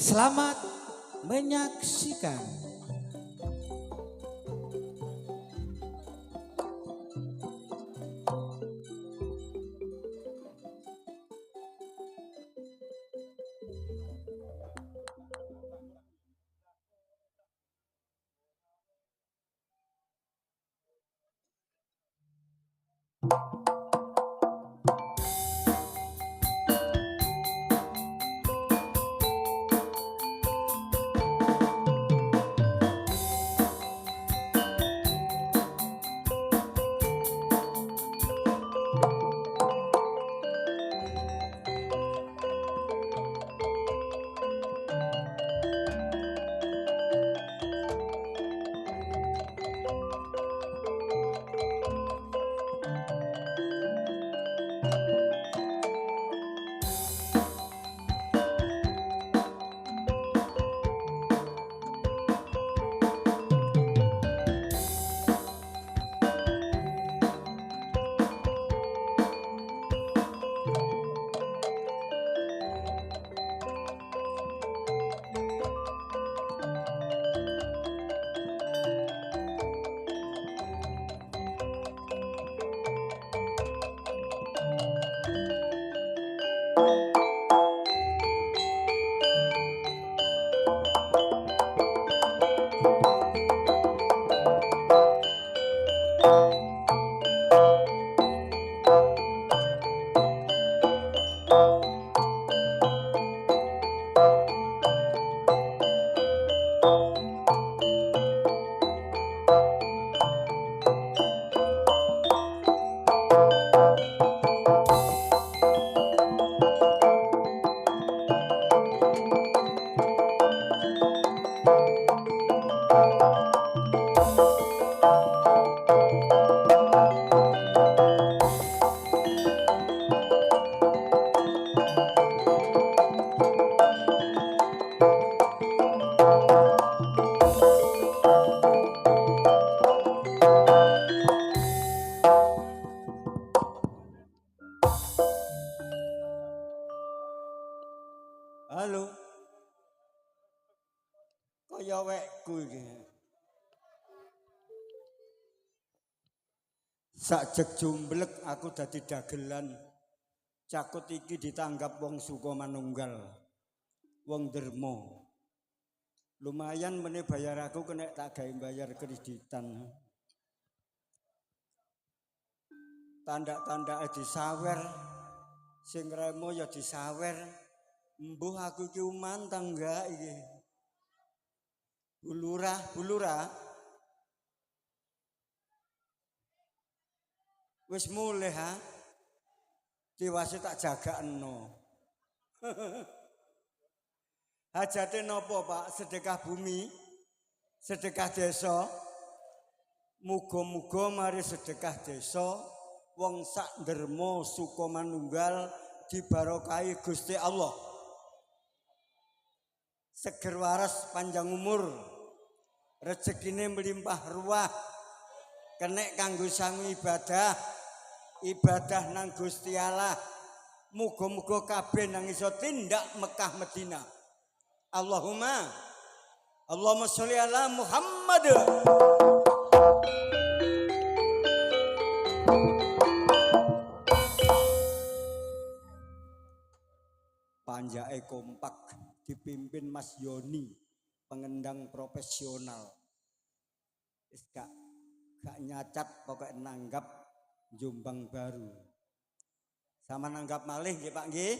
Selamat menyaksikan. Halo. Kaya wekku iki. Sakjek jumblek aku dadi dagelan. Cakut iki ditanggap wong suka manunggal. Wong dermo. Lumayan meneh bayar aku kena tak gawe bayar kreditan. Tanda-tanda disawer. Sing remo ya disawer. Mbuh aku iki umantang enggak iki. Bulurah. Wis mulih ha. Tiwase tak jagakno. Hajate napa, Pak? Sedekah bumi, sedekah desa. Muga-muga mari sedekah desa wong sak ndermo suka manunggal dibarokahi Gusti Allah. Seger waras panjang umur. Rezekine melimpah ruah. Kenek kanggo sangu ibadah nang Gusti Allah. Muga-muga kabeh nang iso tindak Mekah Madinah. Allahumma sholli ala Muhammad. Panjake kompak dipimpin Mas Yoni, pengendang profesional. Wis gak nyacat pokoknya nanggap Jombang Baru. Sama nanggap malih nggih Pak nggih.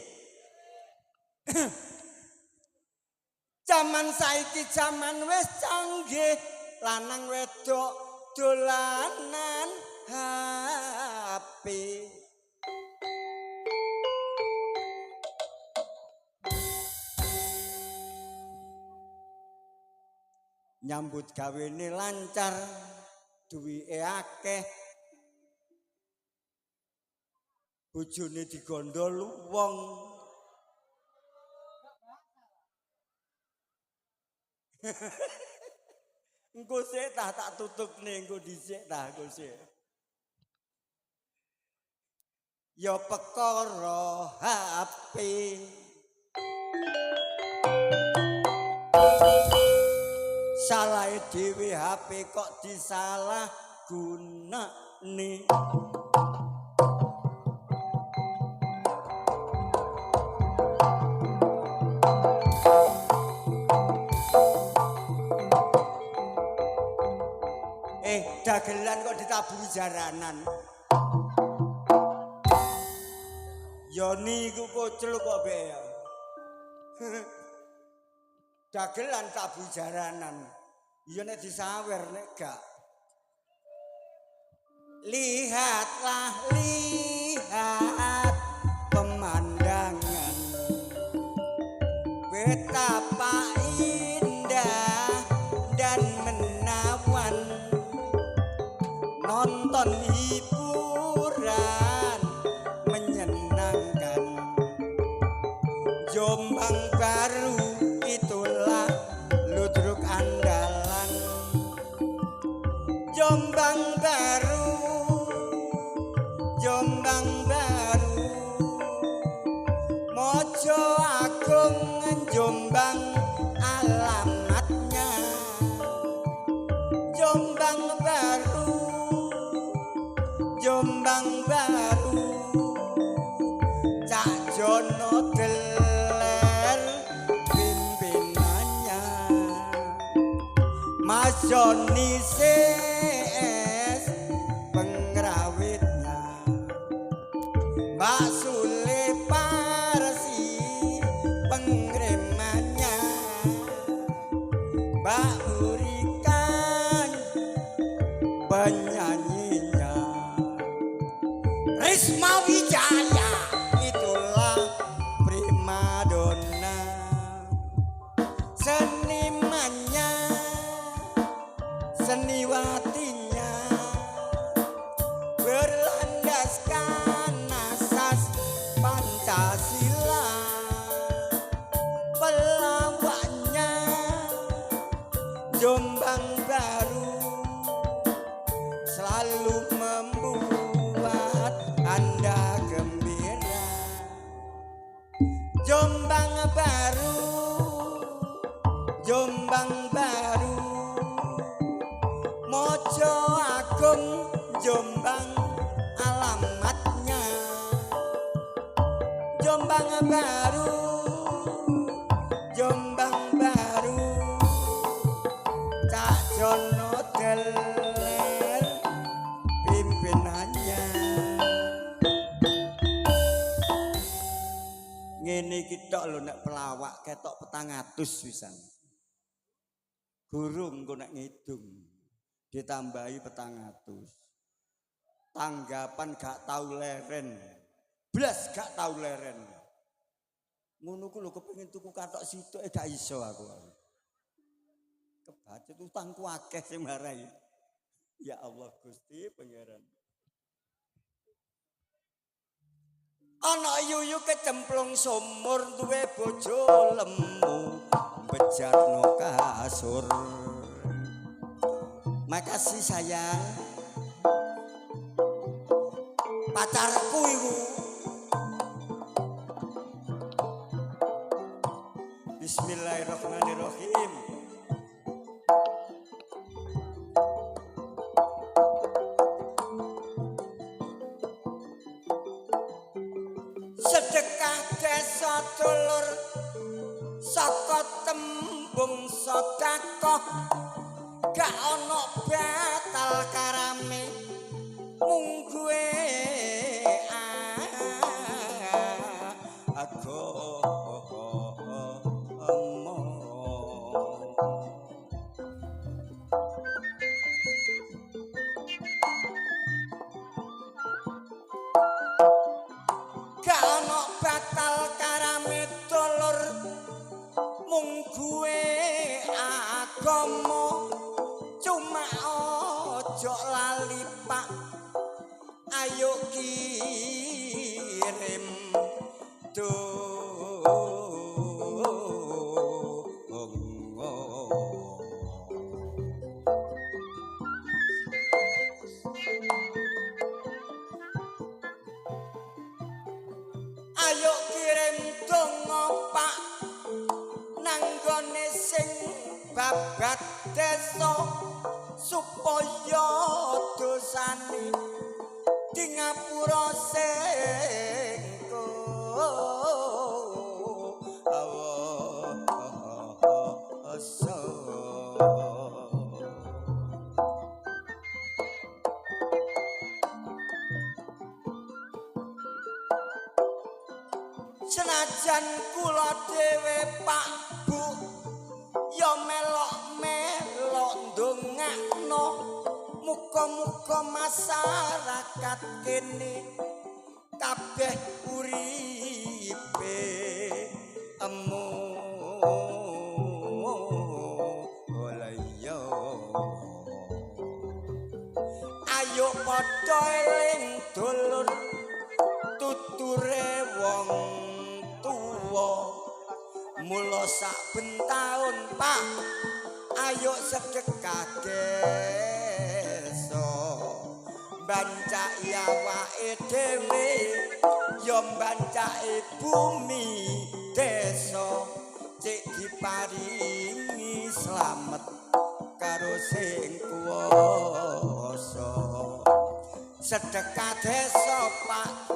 Zaman saiki zaman wis canggih, lanang wedok dolanan HP. Nyambut gawene lancar, duwike akeh. Bojone digondol wong. Engko sik tak tutupne engko dhisik tah engko sik. Ya perkara HP. Salah dhewe HP kok disalah gunane. Dagelan kok ditaburi jaranan. Ya niku kocluk kok be ya. Dagelan tabu jaranan. Ya nek disawer nek gak. Lihatlah lihat pemandangan. Betapa indah dan menawan. Nonton hiburan menyenangkan. Jombang Baru itulah ludruk andalan. Jombang Baru, Jombang Baru, Mojo Agung Jombang alamatnya. Jombang Baru, Jombang Baru, Cak Jono Deler pimpinannya. Mas Joni CS pengrawitnya. Mbak Sule Parsi pengirimannya. Mbak Urikan penyanyinya. Risma Wijaya itulah primadona. Senimannya, seniwatinya berlandaskan asas Pancasila. Pelawaknya Jombang Baru selalu membuat Anda gembira. Jombang Baru, Jombang Baru, Mojo Agung Jombang alamatnya. Jombang Baru, Jombang Baru, Cak Jono Deler pimpinannya. Ngene iki tok lho nek pelawak ketok 400 pisan. Guru engko nek ngidung ditambahi 400. Tanggapan gak tau leren. Blas gak tau leren. Ngono ku lho kepengin tuku katok situk gak iso aku. Kebacut utangku akeh sing marai. Ya Allah Gusti Pangeran. Ana yuyu kecemplung sumur duwe bojo lemu bejarno kasur. Makasih sayang. Pacarku iku. Bismillahirrahmanirrahim. Sedekah desa dulur saka tembung sedekah gak ana batal karame mung gue gak ana batal karame dulur mung gue agama cuma ojo lali Pak ayo kirim ayo kirim donga Pak nanggo yone sing babat desa supaya dosane di ngapura sing kuwasa. Senajan kula dhewe Pak Bu ya melok-melok ndongakno muga-muga masyarakat kene kabeh uripe emu olaya. Ayo padha eling dulur tuture wong tuwa mula saben taun Pak ayo sedekah desa mbancaki awake dhewe ya mbancaki bumi desa cek diparingi slamet karo sing kuwasa. Sedekah desa Pak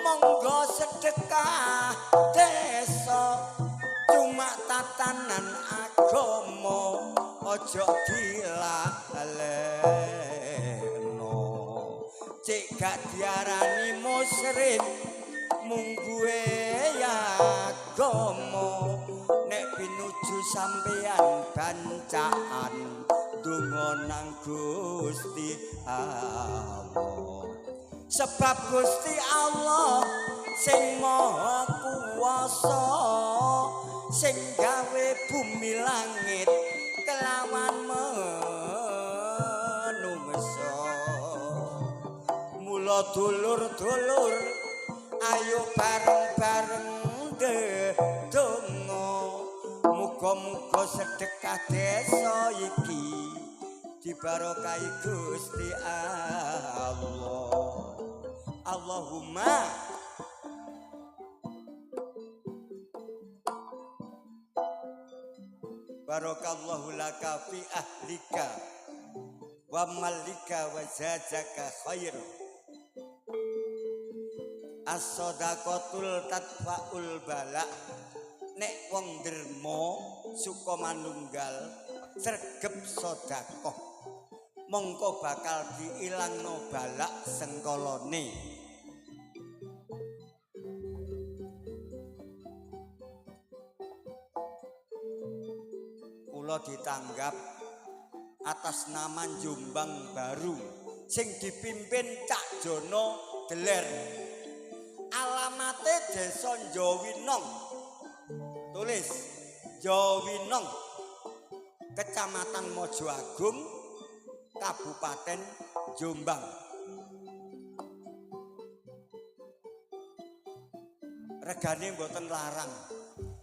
monggo sedekah desa cuma tatanan agama ojo dilalekno cek gak diarani musyrik mung duwe agama nek pinuju sampeyan bancaan donga nang Gusti Allah. Sebab Gusti Allah sing maha kuwasa sing gawe bumi langit kelawan manungsa. Mula dulur-dulur ayo bareng-bareng ndedonga muga-muga sedekah desa iki dibarokahi Gusti Allah. Allahumma barakallahu laka fi ahlika wa malika wa zajaka khair. As-sadaqatul tadfa'ul bala. Nek wong derma suka manunggal sregep sedekah mongko bakal diilangno balak sengkolone. Kula ditanggap atas nama Jombang Baru sing dipimpin Cak Jono Deler. Alamate Desa Jowinong. Tulis Jowinong, Kecamatan Mojo Agung, Kabupaten Jombang. Regane mboten larang,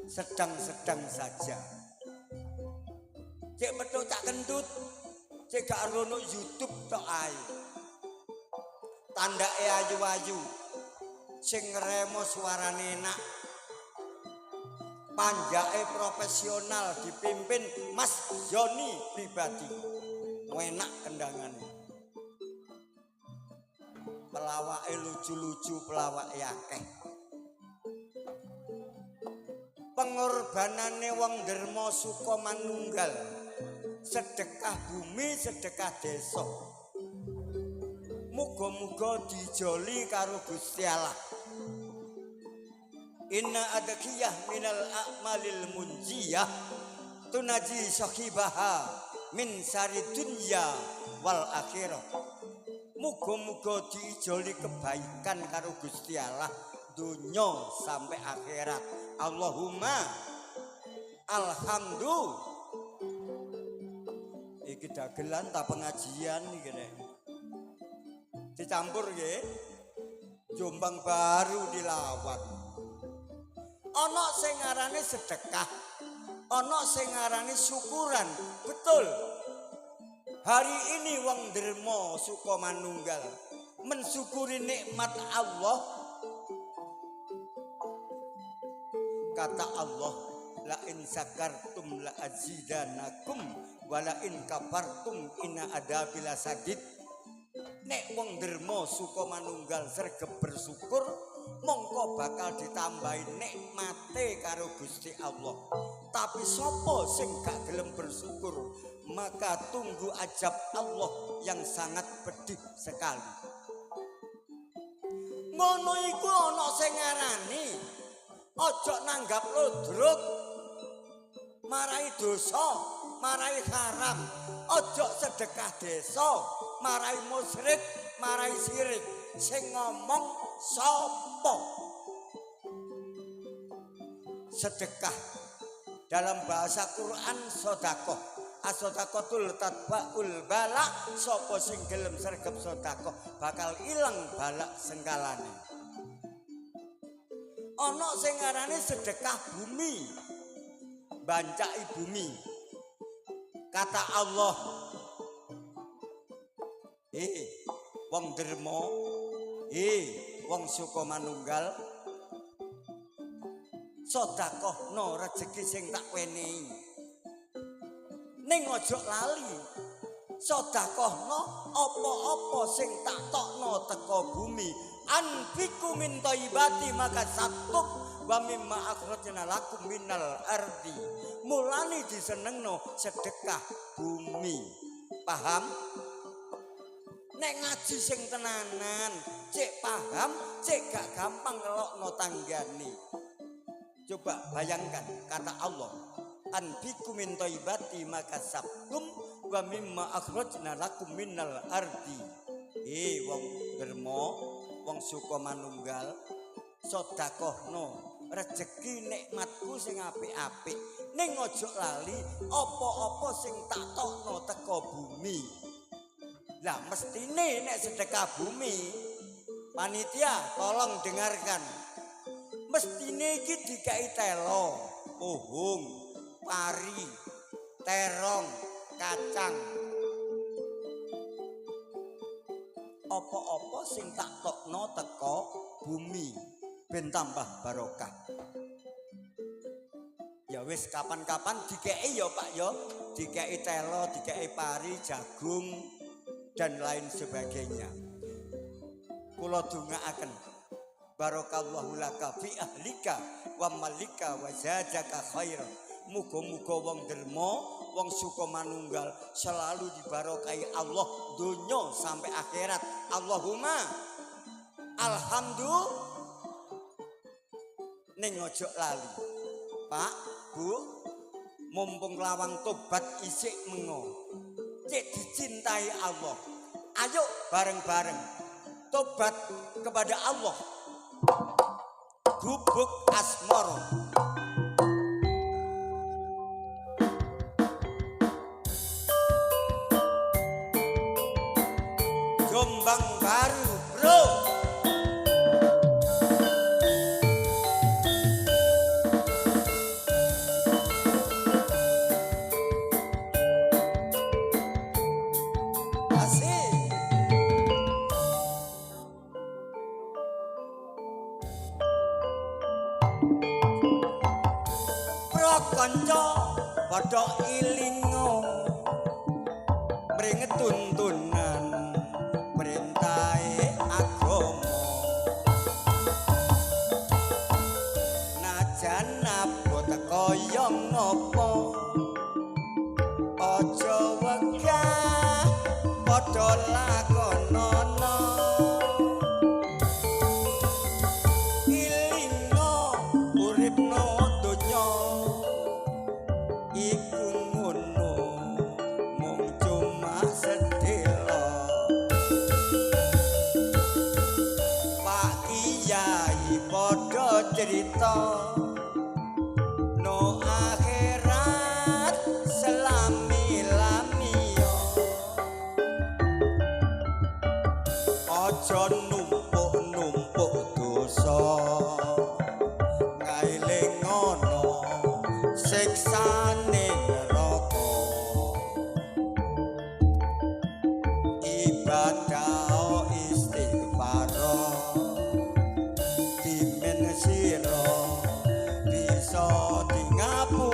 sedang-sedang saja. Cek metu cak kendut, cek gak rono YouTube tok ae. Tandake ayu-ayu, sing ngremo suarane enak. Panjake profesional dipimpin Mas Joni pribadi. Enak kendangane. Pelawake lucu-lucu, pelawake akeh. Pengorbanane wong derma suka manunggal. Sedekah bumi, sedekah desa. Muga-muga dijoli karo Gusti Allah. Inna adakiyah minal a'malil munjiyah tunaji sahibaha min sari dunya wal akhirah. Muga-muga diijoli kebaikan karo Gusti Allah dunya sampai akhirat. Allahumma alhamdulillah. Iki dagelan ta pengajian iki nek. Dicampur nggih. Jombang Baru dilawat. Ana sing ngarani sedekah, ana sing ngarani syukuran. Betul. Hari ini wong derma suka manunggal mensyukuri nikmat Allah. Kata Allah, la in sakartum la azidanakum wa la in kafartum inna adabi lasadid. Nek wong derma suka manunggal sregep bersyukur mongko bakal ditambahi nikmate karo Gusti Allah. Tapi sapa sing gak gelem bersyukur maka tunggu ajab Allah yang sangat pedih sekali. Ngono iku ana sing ngarani aja nanggap ludruk marai dosa, marai haram, aja sedekah desa, marai musyrik, marai syirik. Sing ngomong sapa? Sedekah dalam bahasa Quran sedekah. As-sadaqatul tatba'ul bala, sapa sing gelem sregep sedekah bakal ilang balak sengkalane. Ana sing ngarani sedekah bumi, bancaki bumi. Kata Allah, wong derma, wong suka manunggal, sedekahno rezeki sing tak wenehi. Ning ojo lali sedekahno apa-apa sing tak tokno teko bumi. Anfiku min thayyibati maka sabtuk wa mimma akhrajna lakum minal ardi. Mulane disenengno sedekah bumi. Paham? Nek ngaji sing tenanan, cek paham, cek gak gampang ngelokno tanggane. Coba bayangkan kata Allah, anfiku min thayyibati maka sabtum wa mimma akhrajna lakum minal ardi. Wong derma, wong suka manunggal, sedekahno rezeki nikmatku sing apik-apik. Ning ojo lali apa-apa sing tak tokno teko bumi. Lah mestine nek sedekah bumi, panitia tolong dengarkan. Mestine iki dikai telo, pohong, pari, terong, kacang. Apa-apa sing tak tokno teko bumi ben tambah barokah. Ya wis kapan-kapan dikei ya Pak ya, dikei telo, dikei pari, jagung dan lain sebagainya. Kula dongaaken barokallahu laka fi ahlika wa malika wa zajaka khairan. Muga-muga wong derma, wong suka manunggal selalu dibarokai Allah dunya sampai akhirat. Allahumma alhamdulillah. Ning ojo lali. Pak, Bu, mumpung lawang tobat isik mengo. Cek dicintai Allah. Ayo bareng-bareng tobat kepada Allah. Gubuk asmoro. Jombang Baru, bro. Asik. Pro kanca padha ilingo mringet tuntunan perintahe agama. Najan abot kaya ngopo aja wegah padha lakonana. Ilingo uripno donya iku ngono mung cuma sedhela. Pak Kyai padha cerita no akhirat selami-lamiyo. Aja numpuk-numpuk dosa, ngailing ana siksane neraka. Ibadah istighfar dimen sira bisa di ngapura.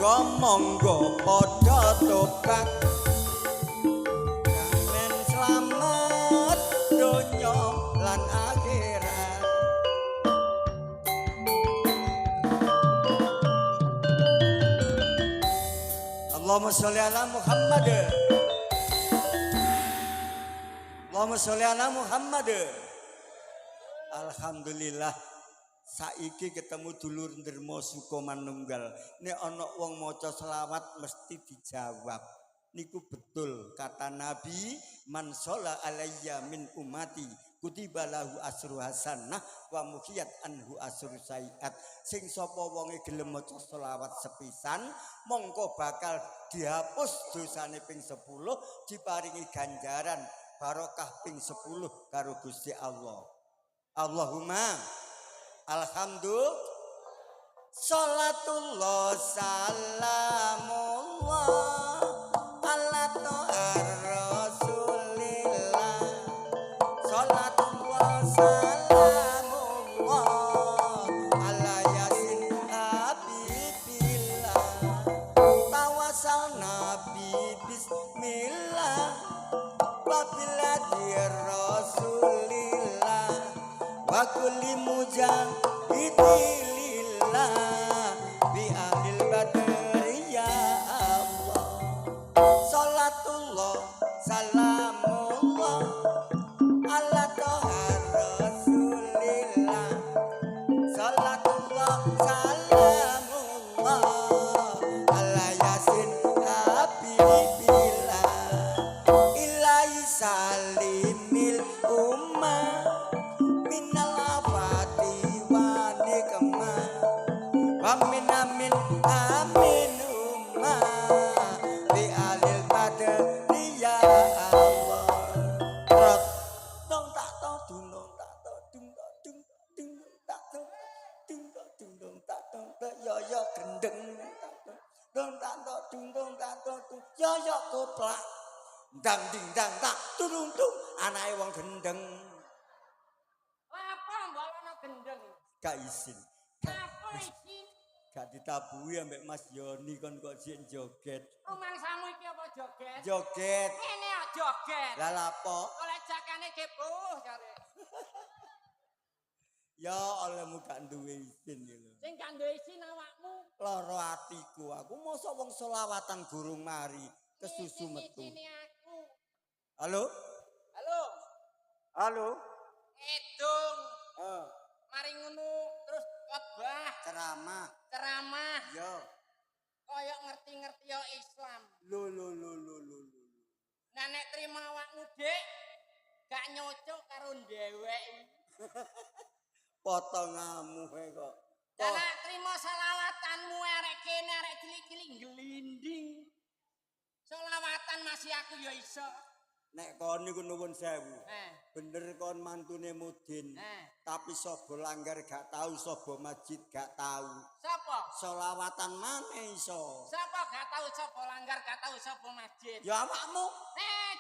monggo padha tobat kamen slamet donya lan akhirat. Allahumma sholli ala Muhammad. Allahumma sholli ala Muhammad. Alhamdulillah saiki ketemu dulur Ndermo Sukomanunggal. Nek ana wong maca selawat mesti dijawab. Niku betul kata Nabi, man sholla alayya min umati kutiba lahu asru hasanah wa muhiyat anhu asru sayiat. Sing sapa wonge gelem maca selawat sepisan mongko bakal dihapus dosane ping 10, diparingi ganjaran barokah ping 10 karo Gusti Allah. Allahumma alhamdulillah salatullah salamullah ala ta'ar rasulillah salatullah salamullah ala yasin habibillah tawasal nabi bismillah wabiladi rasulillah wa kulli mujahidillah bi ahlil badri ya Allah. Salatullah salamullah ala ta'ar rasulillah salatullah salamullah ala yasin habibillah ilahi salimil ummah minal afati wa nikmah wa min amin amin ummah bi alil badri ya Allah. Rot dong tak to dung dong tak to dung dung tak to dung dong tak to yo yo gendeng tak to dong tak to dung dong tak to yo yo koplak dang ding dang tak turung tung anake wong gendeng. Apa mbalono gendeng? Gak izin. Apa izin? Gak ditabuhi ambek Mas Yoni kon kok sik joget. Rumangsamu iki apa joget? Joget. Ini ya joget. Lah lapo? Oleh jakane kepuh jare. Ya olehmu gak duwe izin iki lho. Sing gak duwe izin awakmu. Loro atiku aku mosok wong selawatan gurung mari kesusu metu. Ini aku. Halo? Halo. Halo? Edung. Oh, Mari ngono terus khotbah, ceramah. ceramah. Yo. Kaya ngerti-ngerti ya Islam. Lo. Nah nek trima awakmu Dik, gak nyocok karo dhewek. Potonganmu kok. Karena terima salawatanmu arek kene arek cilik-cilik gelinding. Selawatan masih aku ya iso. Nek kon niku nuwun sewu. Bener kon mantune Mudin. Tapi sapa langgar gak tahu, sapa masjid gak tahu. Sapa? Selawatan maneh iso. Sapa gak tahu sapa langgar gak tahu sapa masjid. Ya awakmu.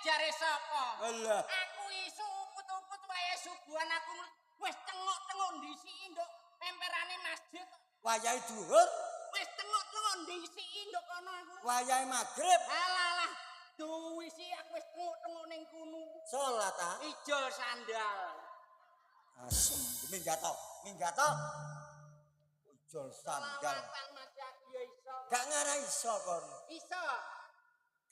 Jare sapa? Alah. Aku iso uput-uput wae subuhan aku wis tengok-tengok ndisiki nduk emperane masjid. Wayahe duhur, Wis tengok-tengok ndisiki nduk kono aku. wayahe magrib. Alah. Duwi sih aku wis tengok-tengok ning kono. Salat ta? Ijol sandal. Asem, minggato. Ujol sandal. Selawatan masih aku ya iso. Gak ngarah iso kon. Iso.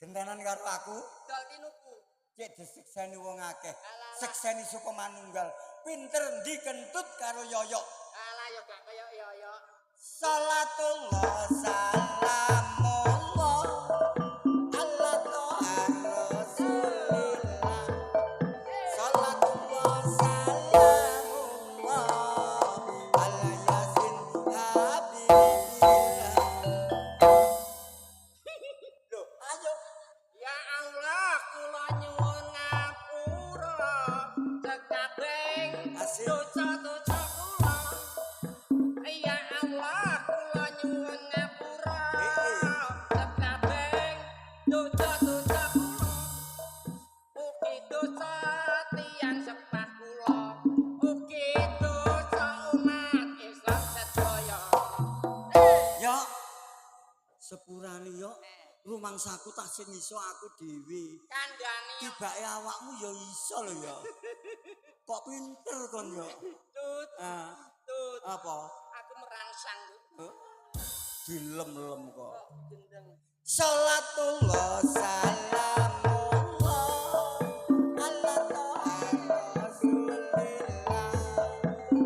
Gentenan karo aku, Dol tinuku. cek disekseni wong akeh. Alah. Sekseni Sukomanunggal. Pinter ndi kentut karo yoyok. Alah ya gak kaya yo. Salatullah salamullah ala ta'ar rasulillah salatullah salamullah ala yasin habibillah. Loh, ayo. Ya Allah, kula nyuwun ngapura sekabeh Asik. dosa-dosa kula. Ya Allah, kula nyuwun Sepurane yo rumangsaku tak sing iso aku dhewe. Kandhane Tibake awakmu yo iso lho ya. Kok pinter kon yo. Tut. Ah, Tut. apa? Aku merangsang. Huh? Dilem-lem kok. Gendeng. Salatullah salamullah ala toha rasulillah.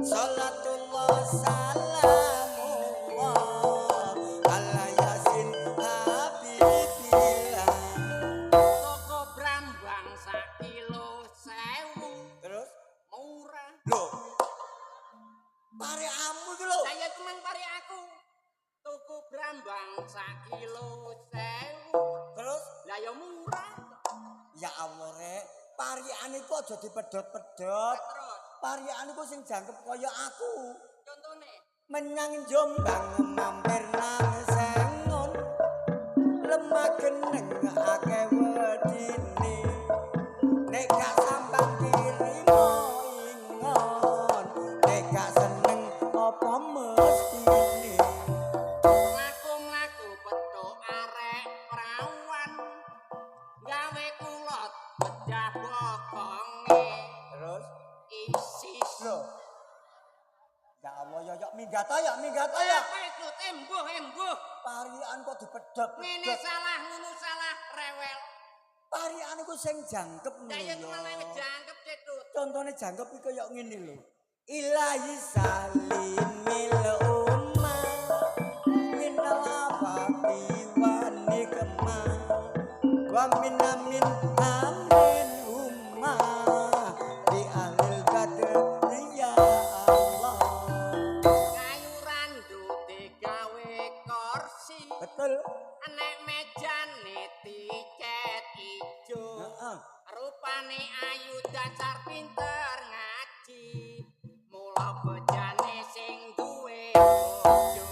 Salatullah salamullah ala yasin habibillah. Toko Brambang sak kilo 1000. Terus Murah. lho parekamu iki lho. Saya teman pari aku. Toko Brambang sak kilo 1000. Terus Lah ya murah. ya Allah rek, pariyane iku aja dipedhot-pedhot. Terus Pariyane iku sing jangkep kaya aku. contone Menyang Jombang mampir nang Sengon. Lemah geneng akeh wedine. Nek gak sambang dirimo ingon. Nek gak seneng apa mestine. mlaku-mlaku petuk arek prawan. Gawe kulot bedah bokonge. Terus Isis. lho. Ya Allah ya minggat ya minggat ya. Apa itu embuh. Parian kok dipedhot. Ngene salah ngono salah rewel. Parian iku sing jangkep Lah ya lho. malah wis jangkep cetut. Contone jangkep iki kaya ngene lho. Ilahi salimil ummah minal afati wa nikmah wa min amin ummah di ahlil badr ya Allah. Kayuran dute gawe kursi. Betul. Nek mejane dicet ijo. Heeh. Rupane ayu dasar pinter ngaji. Mula bojane sing duwe bojo.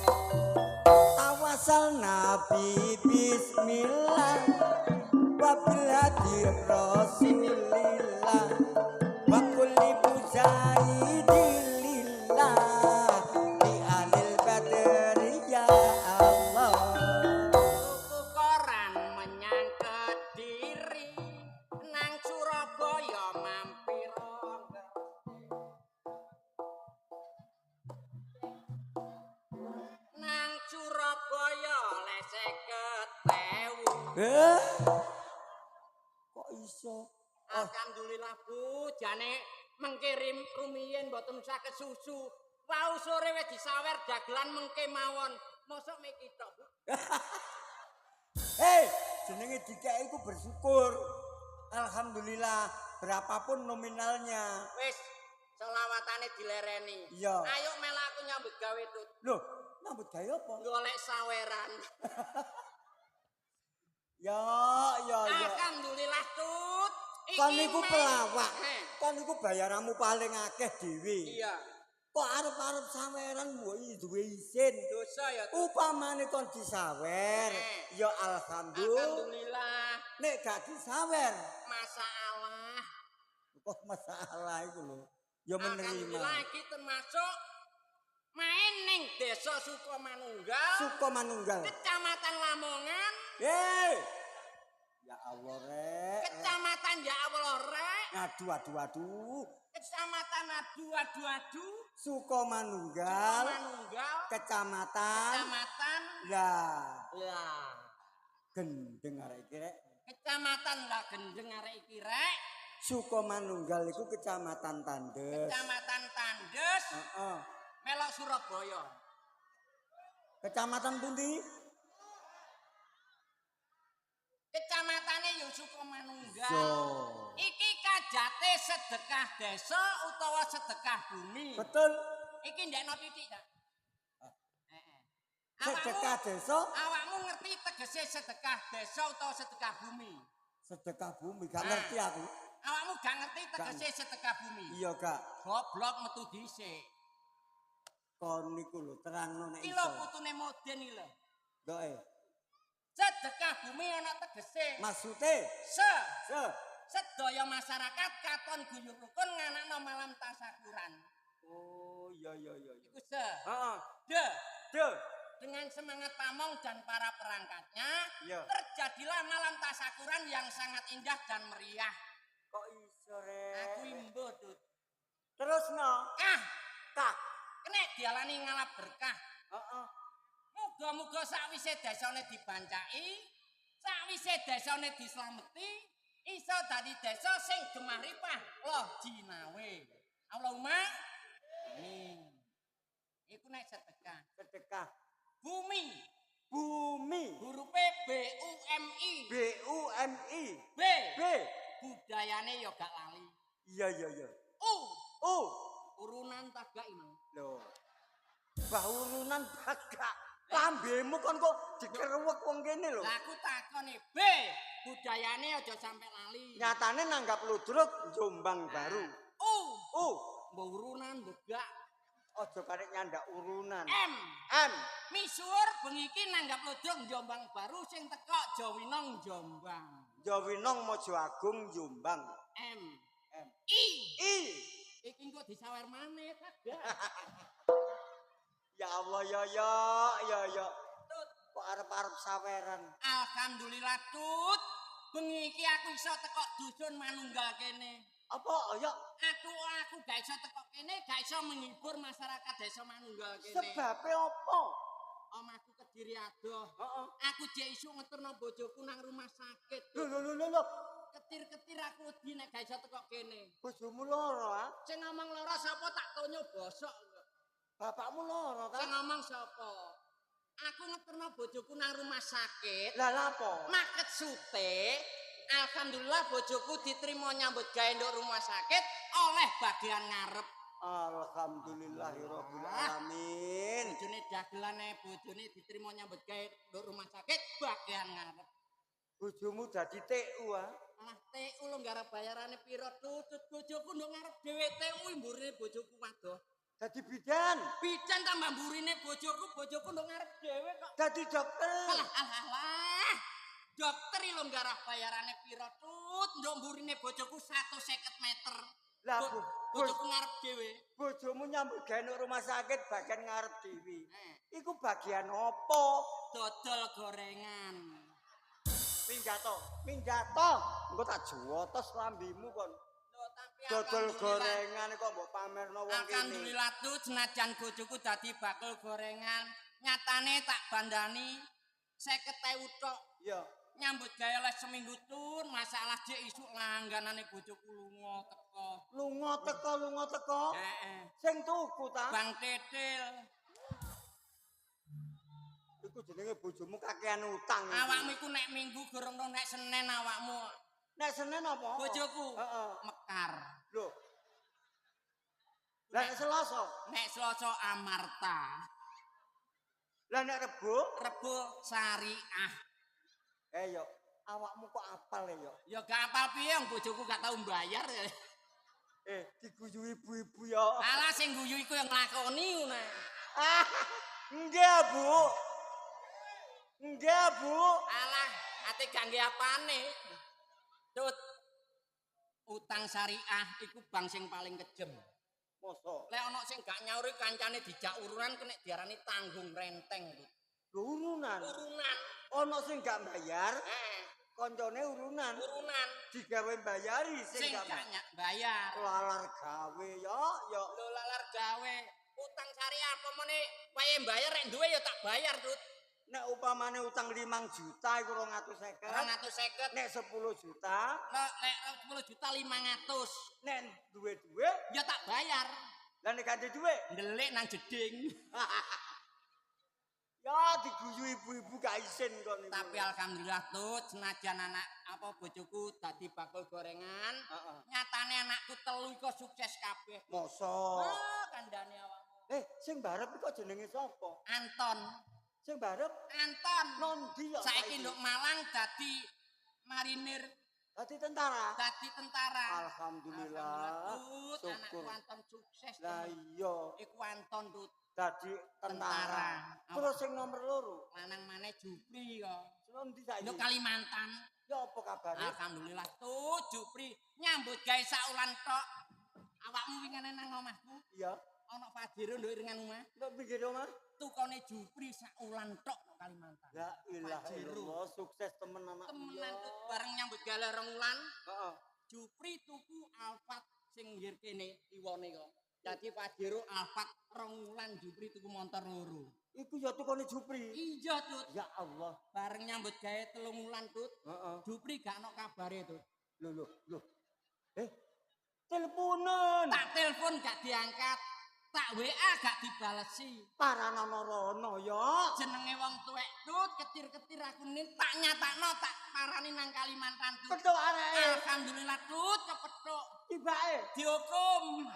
Tawasal Nabi Bismillah wabil hadi Rasulillah wa kulli mujahidillah di alil badri ya Allah. Tuku koran menyang Kediri. Nang Surabaya mampir. Nang Surabaya le 50.000. Kok iso? Alhamdulillah Bu, jane mengkirim rumiyin mboten saged susu. Wau sore wis disawer dagelan mengke mawon. Mosok miki tok, Bu. Hei, jenenge dikek iku bersyukur. Alhamdulillah, berapapun nominalnya. Wis selawatane dilereni. Iya. Ayo melaku nyambut gawe tut. Loh, nyambut gawe apa? Golek saweran. Ya. Alhamdulillah tut. Kon niku pelawak. Heh. Kon niku bayaranmu paling akeh dhewe. Iya. Kok arep-arep saweran mbok duwe isin. Dosa ya tut. Upamane kon disawer, ya alhamdulillah. Alhamdulillah. Nek gak disawer, Masalah. kok masalah iku lho. Ya menerima. Alhamdulillah iki termasuk main ning Desa Sukomanunggal, Sukomanunggal. Kecamatan Lamongan, Hei. Ya Allah rek. Kecamatan Ya Allah Rek, Aduh. Kecamatan Adu. Sukomanunggal. Sukomanunggal, Kecamatan. Kecamatan Lah, Gendeng arek iki rek. Kecamatan Lah Gendeng arek iki Rek, Sukomanunggal iku Kecamatan Tandes. Kecamatan Tandes, Heeh. melok Surabaya. Kecamatan pundi? Kecamatane ya Sukomanunggal. So. Iki kajate sedekah desa utawa sedekah bumi. Betul. Iki ndekno titik ta? Heeh. Sedekah desa, Awakmu ngerti tegese sedekah desa utawa sedekah bumi? sedekah bumi. Gak ngerti aku. Awakmu gak ngerti tegese sedekah bumi? Iya gak. Goblok metu dhisik. Kon niku lho terangno nek Iki lho iso. putune Moden iki lho. Doe. Sedekah bumi ana tegese. Maksude se Sedaya masyarakat katon guyub rukun nganakno malam tasyakuran. Oh iya. Iku se. Heeh. De. De. dengan semangat pamong dan para perangkatnya, Iya. terjadilah malam tasyakuran yang sangat indah dan meriah. Kok iso rek? Aku imbuh, Dut. Terus no. Kah, Kak. kena dialani ngalap berkah. Heeh. Muga-muga sakwise desane dibancaki, sakwise desane dislameti, iso dadi desa sing gemaripah loh jinawe. Allahumma amin. Iku nek sedekah. Sedekah. Bumi, Bumi. hurufe BUMI. BUMI. B, B. budayane yo gak lali. Iya iya iya. U, U. urunan tagak imang. Loh. Bahurunan bagak. Lambemu kon kok dikerewek wong kene lho. Lah aku takone B, budayane aja sampe lali. Nyatane nanggap ludruk Jombang Baru. U, Mbok urunan begak. aja karek nyandak urunan. M, M. misuwur bengi iki nanggap lodong Jombang Baru sing teko Jawinong Jombang. Jawinong Mojo Agung Jombang. M, M. I, I. iki kok disawer maneh kagak. Ya Allah ya. Kok arep-arep saweran. Alhamdulillah Tut, bengi iki aku iso teko dusun Manunggal kene. Apa ya? Aku gak iso teko kene, gak iso menghibur masyarakat desa Manunggal kene. Sebabe apa? Omahku Kediri adoh. Heeh. Aku jek isuk ngeterno bojoku nang rumah sakit. Lho. Ketir-ketir aku wedi nek gak iso teko kene. Bojomu loro ah? Sing ngomong lara sapa tak tonyo bosok. Bapakmu loro Sing kan? ngomong sapa? Aku ngeterno bojoku nang rumah sakit. Lah lapo? Maket sute. Alhamdulillah bojoku diterima nyambut gawe nduk rumah sakit oleh bagian ngarep. Alhamdulillahirabbil alamin. Bojone dagelane bojone diterima nyambut gawe nduk rumah sakit bagian ngarep. Bojomu dadi TU ah? Alah TU lho garap bayarane piro tutut bojoku nduk ngarep dhewe TU mburine bojoku wadoh. Dadi bidan. Bidan tambah mburine bojoku nduk ngarep dhewe kok. Dadi dokter. Alah. Dokter lho garap bayarane piro tut nduk mburine bojoku 150 meter. Lah bojoku ngarep dhewe. Bojomu nyambut gawe nang rumah sakit bagian ngarep dhewe. Eh. Iku bagian apa? Dodol gorengan. Pinggato. Engko tak jotos lambimu kon. Loh, tapi Dodol alhamdulillah- gorengan kok mbok pamerno wong kene. Alhamdulillah tuh senajan bojoku dadi bakul gorengan, nyatane tak bandani 50.000 tok. Iya. Nyambut gawe les seminggu tun, masalah dhek isuk langganane bojoku lunga teko. Lunga teko. Heeh. Sing tuku ta? Bang Tetil. Iku jenenge bojomu kakean utang. Awakmu iku nek Minggu gorong nek Senin awakmu. Nek Senin apa? Bojoku Heeh. mekar. Lho. Lah nek Selasa? Nek Selasa Amarta. Lah nek Rebo? Rebo Syariah. Yo, awakmu kok apal ya? Ya gak apal piye wong bojoku gak tau mbayar. Diguyu ibu-ibu ya. Alah sing guyu iku yang nglakoni ngono. Nggih, Bu. Nggih, Bu. Alah, ate gangge apane? Tut. Utang syariah iku bank sing paling kejem. Mosok. Lek ana sing gak nyauri kancane dijak urunan kena diarani tanggung renteng. Lho urunan. Urunan. Ana sing gak bayar, Heeh, koncone urunan. urunan. Digawe bayari Sing sing gak gak bayar. lalar gawe yo. Lho lalar gawe. Utang syariah apa meneh wae bayar rek duwe ya tak bayar, Tut. Nek upamane utang 5 juta iku 250. 250. Nek 10 juta, Lek 10 juta 500. nek duwe duit, Ya tak bayar. lah nek gak duwe, Ndelik nang jeding. ya diguyu ibu-ibu gak isin kon niku. Tapi alhamdulillah tuh senajan anak apa bojoku dadi bakul gorengan, Heeh. nyatane anakku telu iku sukses kabeh. Mosok. Kandhane awakmu. Sing barep iku jenenge sapa? Anton. Sing barep Anton. nondi ya? Saiki nduk Malang dadi marinir, Dadi tentara. dadi tentara. Alhamdulillah. Tut, anakku Syukur. Anton sukses. Lah tuh. iya, Iku Anton tut. dadi tentara. Tentara. Terus sing nomor loro, Lanang maneh Jupri ya. nondi saiki? Nduk Kalimantan. Ya apa kabare? Alhamdulillah tuh Jupri nyambut gawe saulan tok. Awakmu wingane nang omahku Iya. ana Fajiro nduk ringan omah. Nduk pinggir omah. tukone Jupri sak ulan tok nang Kalimantan. La ilaha illallah, sukses temen anak. Temenan Tut bareng nyambut gawe rong wulan. Heeh. Jupri tuku Alphard sing nggir kene iwone kok. Dadi Pajero Alphard rong wulan Jupri tuku montor loro. Iku ya tukone Jupri. Iya Tut. Ya Allah. Bareng nyambut gawe 3 wulan Tut. Heeh. Jupri gak ono kabare Tut. Lho. Teleponan. Tak telepon gak diangkat. Tak WA gak dibalesi. Paranana-rana ya. Jenenge wong tuwek Tut, ketir-ketir aku nin tak nyatakno tak parani nang Kalimantan Tut. Petuk areke. Alhamdulillah Tut kepethuk. Tibake. Dihukum.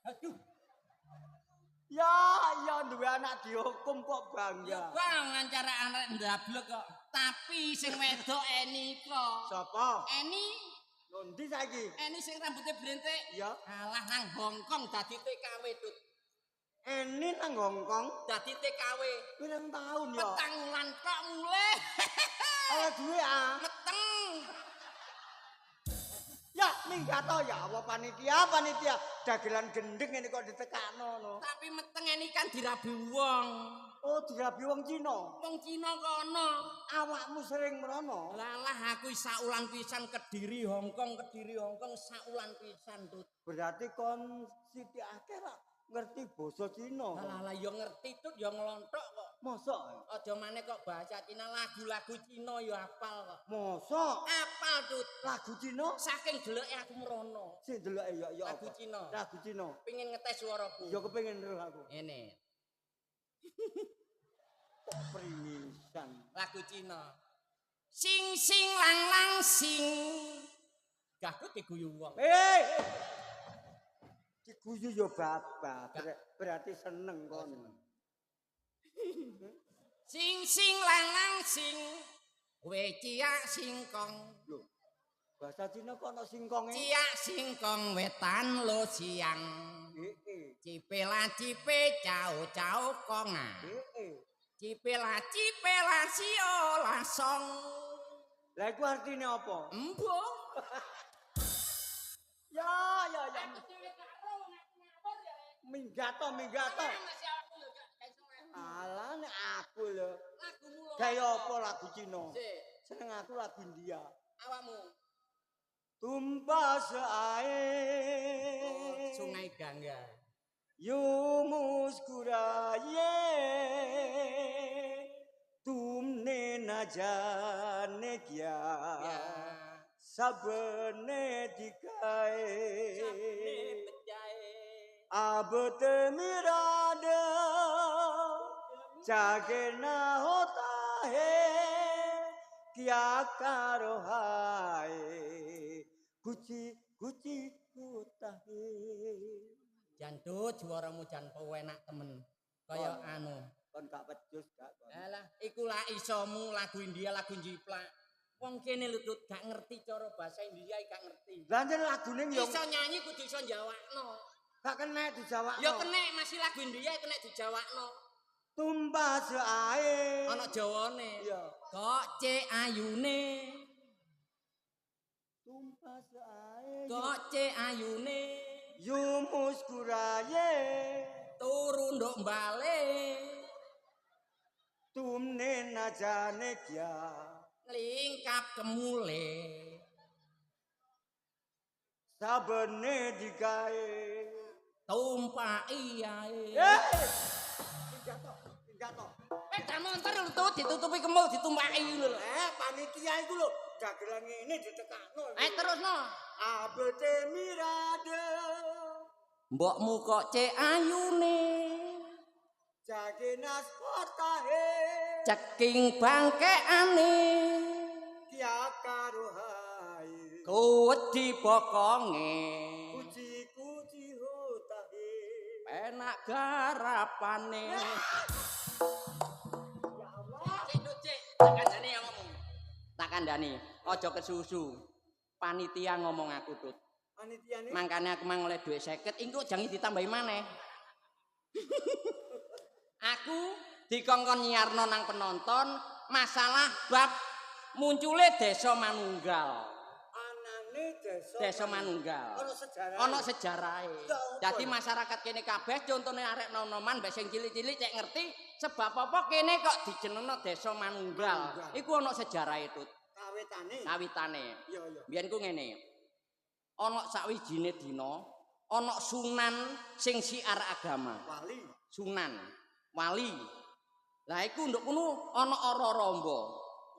Aduh, Ya duwe anak dihukum kok ya bangga. bang cara anak ndablek kok. Tapi sing wedok Eni kok. Sapa? Eni Londi saiki? sing rambutnya brentik. Ya. Alah nang Hongkong dadi TKW Tut. Ini nang Hongkong. Dadi TKW. Pirang tahun ya? Petang wulan tok mulai. Oleh duwe ah. Meteng. Ya minggato ya apa panitia dagelan gendeng ini kok ditekakno no. Tapi meteng ini kan dirabi wong. Oh dirabi wong Cina. Wong Cina kono. Awakmu sering merono. Lalah aku saulan pisan Kediri Hongkong saulan pisan Tut. Berarti kon siti akeh ra ngerti basa Cina. Lalah yo ngerti Tut yo nglonthok kok. Mosok? Aja maneh kok bahasa Cina lagu-lagu Cina yo apal kok. Mosok? Apal Tut. Lagu Cina? Saking deloke aku merono. Sing deloke ya Lagu apa? Cina. Lagu Cina. Pengin ngetes suaraku. Ya kepengin roh aku. Ngene. Kok pringisan. Lagu Cina. Sing sing lang lang sing. Gahku diguyu wong. Diguyu ya babah. Berarti seneng kon. Sing sing lang lang sing. Kowe ciak singkong. Loh. Bahasa Cina kok ana singkonge? Ciak singkong wetan lo siang. Cipela cipe cao cao konga. Cipela siola song. Lah iku artine apa? Embo. Ya. Minggato. Alah nek aku lho. Lagumu lho. Gaya apa lagu Cina? Sik, Seneng aku lagu India. awakmu. Tumbas air. Sungai Gangga. You muskuraye. Tumne na jane kya. Ya. Sabne dikae. Sabne bejae. अब तो मेरा जागे ना होता है क्या करो हाय कुछ होता है. Jan Tut suaramu jan penak temen. Kaya anu. Kon gak pecus gak kon. Alah, iku lah isomu lagu India, lagu jiplak. Wong kene lho Tut gak ngerti cara bahasa India gak ngerti. Lah yen lagune yo Iso nyanyi kudu iso njawakno. gak kena dijawabno. Ya kena masih lagu India kena dijawakno. Tumbas ae. Ana Jawane. Iya. Kok ce ayune. Tumbas ae. Kok ce ayune. Yu muskuraye. Turu nduk mbale. Tumne na jane kya. Lingkap kemule. Sabene digawe. Tumpaki ae. Pidato. Peda montor lho Tut ditutupi kemul ditumpaki lho. Panitia iku lho, dagelan ngene ditekakno. Terusno. Abete mirade. Mbokmu kok cek ayune. Jagenas potahe. Ceking bangkeane. Kia karo hai. Kuwedi bokonge. Kuci hotahe. Penak garapane. Tak kandhani ya ngomong. Tak kandhani, aja kesusu. Panitia ngomong aku Tut. Panitia ini Mangkane aku mang oleh dhuwit 50, engko jangan ditambahi maneh. Aku dikongkon nyiarno nang penonton masalah bab muncule desa manunggal. anane Desa Manunggal. Ana sejarahe. Dadi masyarakat kene kabeh contone arek nom-noman mbek sing cilik-cilik cek ngerti sebab apa kene kok dijenengno Desa Manunggal. Iku ana sejarahe tut. Kawitane. Iya iya. Biyen ku ngene. Ana sawijine dina ana sunan sing siar agama. Wali. Sunan, wali. Lah iku nduk kono ana Ara-Ramba.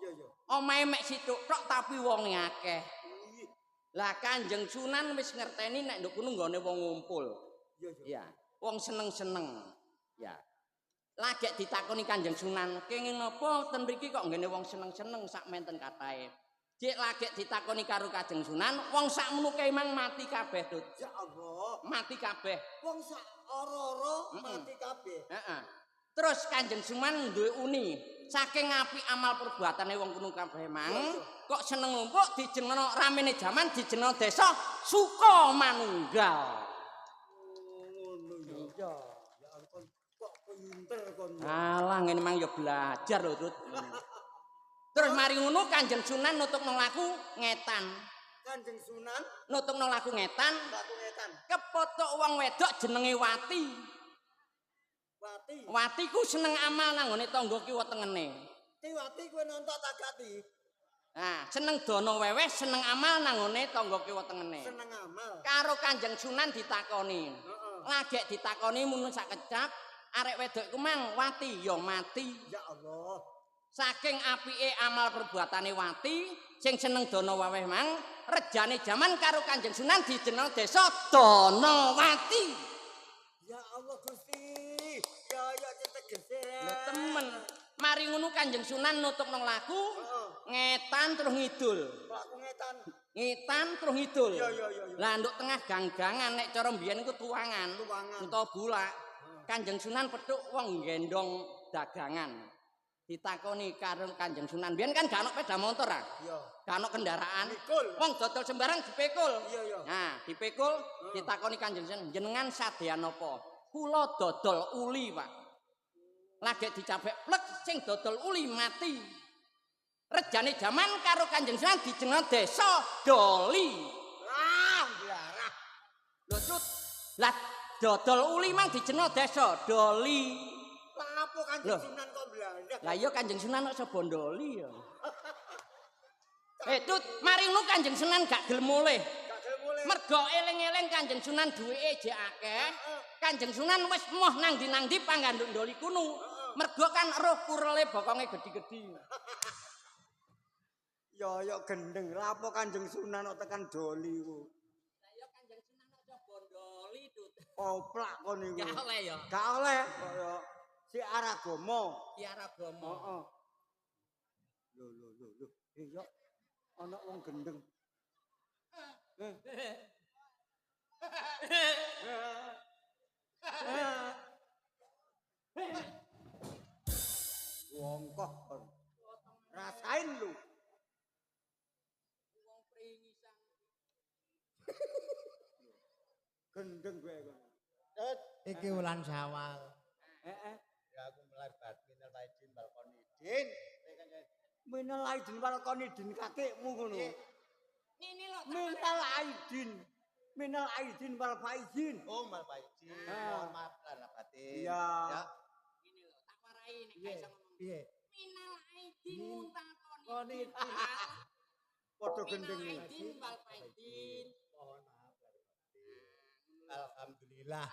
Iya iya. Omahe mek situk tok tapi wonge akeh. Lah Kanjeng Sunan wis ngerteni nek nduk kono nggone wong ngumpul. Iya iya. Ya, wong seneng-seneng. Ya. Lagek ditakoni Kanjeng Sunan, kenging napa ten mriki kok nggene wong seneng-seneng sak menten katahe. Dik lagek ditakoni karo Kanjeng Sunan, wong sak menuke mang mati kabeh, Dut. Ya Allah. Mati kabeh. Wong sak ora-ora mati kabeh. Heeh. Terus Kanjeng Sunan duwe uni, saking apik amal perbuatane wong kuno kabeh mang, kok seneng ngumpuk dijenengno ramene jaman dijenengno desa Sukomanunggal. Ngono ya. Ya ampun kok pinter kon. Alah ngene mang ya belajar lho, Tut. Terus mari ngono Kanjeng Sunan nutukno laku ngetan. Kanjeng Sunan Nutukno laku ngetan, laku ngetan. kepotok wong wedok jenenge Wati. Wati. Wati ku seneng amal nang ngone tangga kiwa tengene. Wati kowe nonton tagati. Nah, seneng dono weweh, seneng amal nang ngone tangga kiwa tengene. Seneng amal. Karo Kanjeng Sunan ditakoni. Heeh. Lagek ditakoni mun sak kecap, arek wedok iku mang Wati ya mati. Ya Allah. Saking apike amal perbuatane Wati, sing seneng dono weweh mang, rejane jaman karo Kanjeng Sunan dijeneng desa Donowati. Ya Allah Gusti. Ya ya tegese. Lho temen. Mari ngono Kanjeng Sunan nutukno laku, ngetan terus ngidul. Laku ngetan. Ngetan terus ngidul. Iya iya iya. Lah nduk tengah ganggangan nek cara mbiyen iku tuwangan. Tuwangan. Utawa bulak. Kanjeng Sunan petuk wong gendong dagangan. Ditakoni karo Kanjeng Sunan. Mbiyen kan gak ono sepeda motor ah. Iya. Gak ono kendaraan. Pikul. Wong dodol sembarang dipikul. Iya iya. Nah, dipikul ditakoni Kanjeng Sunan, jenengan sadean apa? Kula dodol uli, Pak. Lagek dicabek plek sing dodol uli mati. Rejane jaman karo Kanjeng Sunan dijeneng desa Doli. Ah, blarah. Lho Tut, lah dodol uli mang dijeneng desa Doli. Lah apa Kanjeng Sunan kok blarah? Lah iya Kanjeng Sunan kok sebondoli ya. Tut, mari ngono Kanjeng Sunan gak gelem mulih. Gak gelem mulih. Mergo eling-eling Kanjeng Sunan duweke jek akeh. Kanjeng Sunan wis moh nang ndi pangganduk ndoli kuno. Mergo kan roh kurele bokonge gedhi-gedhi. Ya gendeng. Lah apa Kanjeng Sunan kok tekan Doli ku? Lah ya Kanjeng Sunan aja bondoli, Tut. Oplak kon niku. Gak oleh ya. Gak oleh kaya si Aragama. Kiar agama. Heeh. Lho. Yo ana wong gendeng. Wong kok rasain lu. Wong pringisan. Gendeng kowe kon. Iki wulan Syawal. Heeh. Ya aku melar minal aidin wal qonidin. Minal aidin wal qonidin kakekmu ngono. Ini lho. Minal aidin. Minal aidin wal faizin. Oh, mal aidin. Ah. Mohon maaf lahir batin. Iya. Ya. Ini lho, tak warai nek gak iso ngomong. Piye? Minal aidin muntakoni. Qonidin. Padha gendeng. Minal aidin wal faizin. Mohon maaf lahir batin. Alhamdulillah.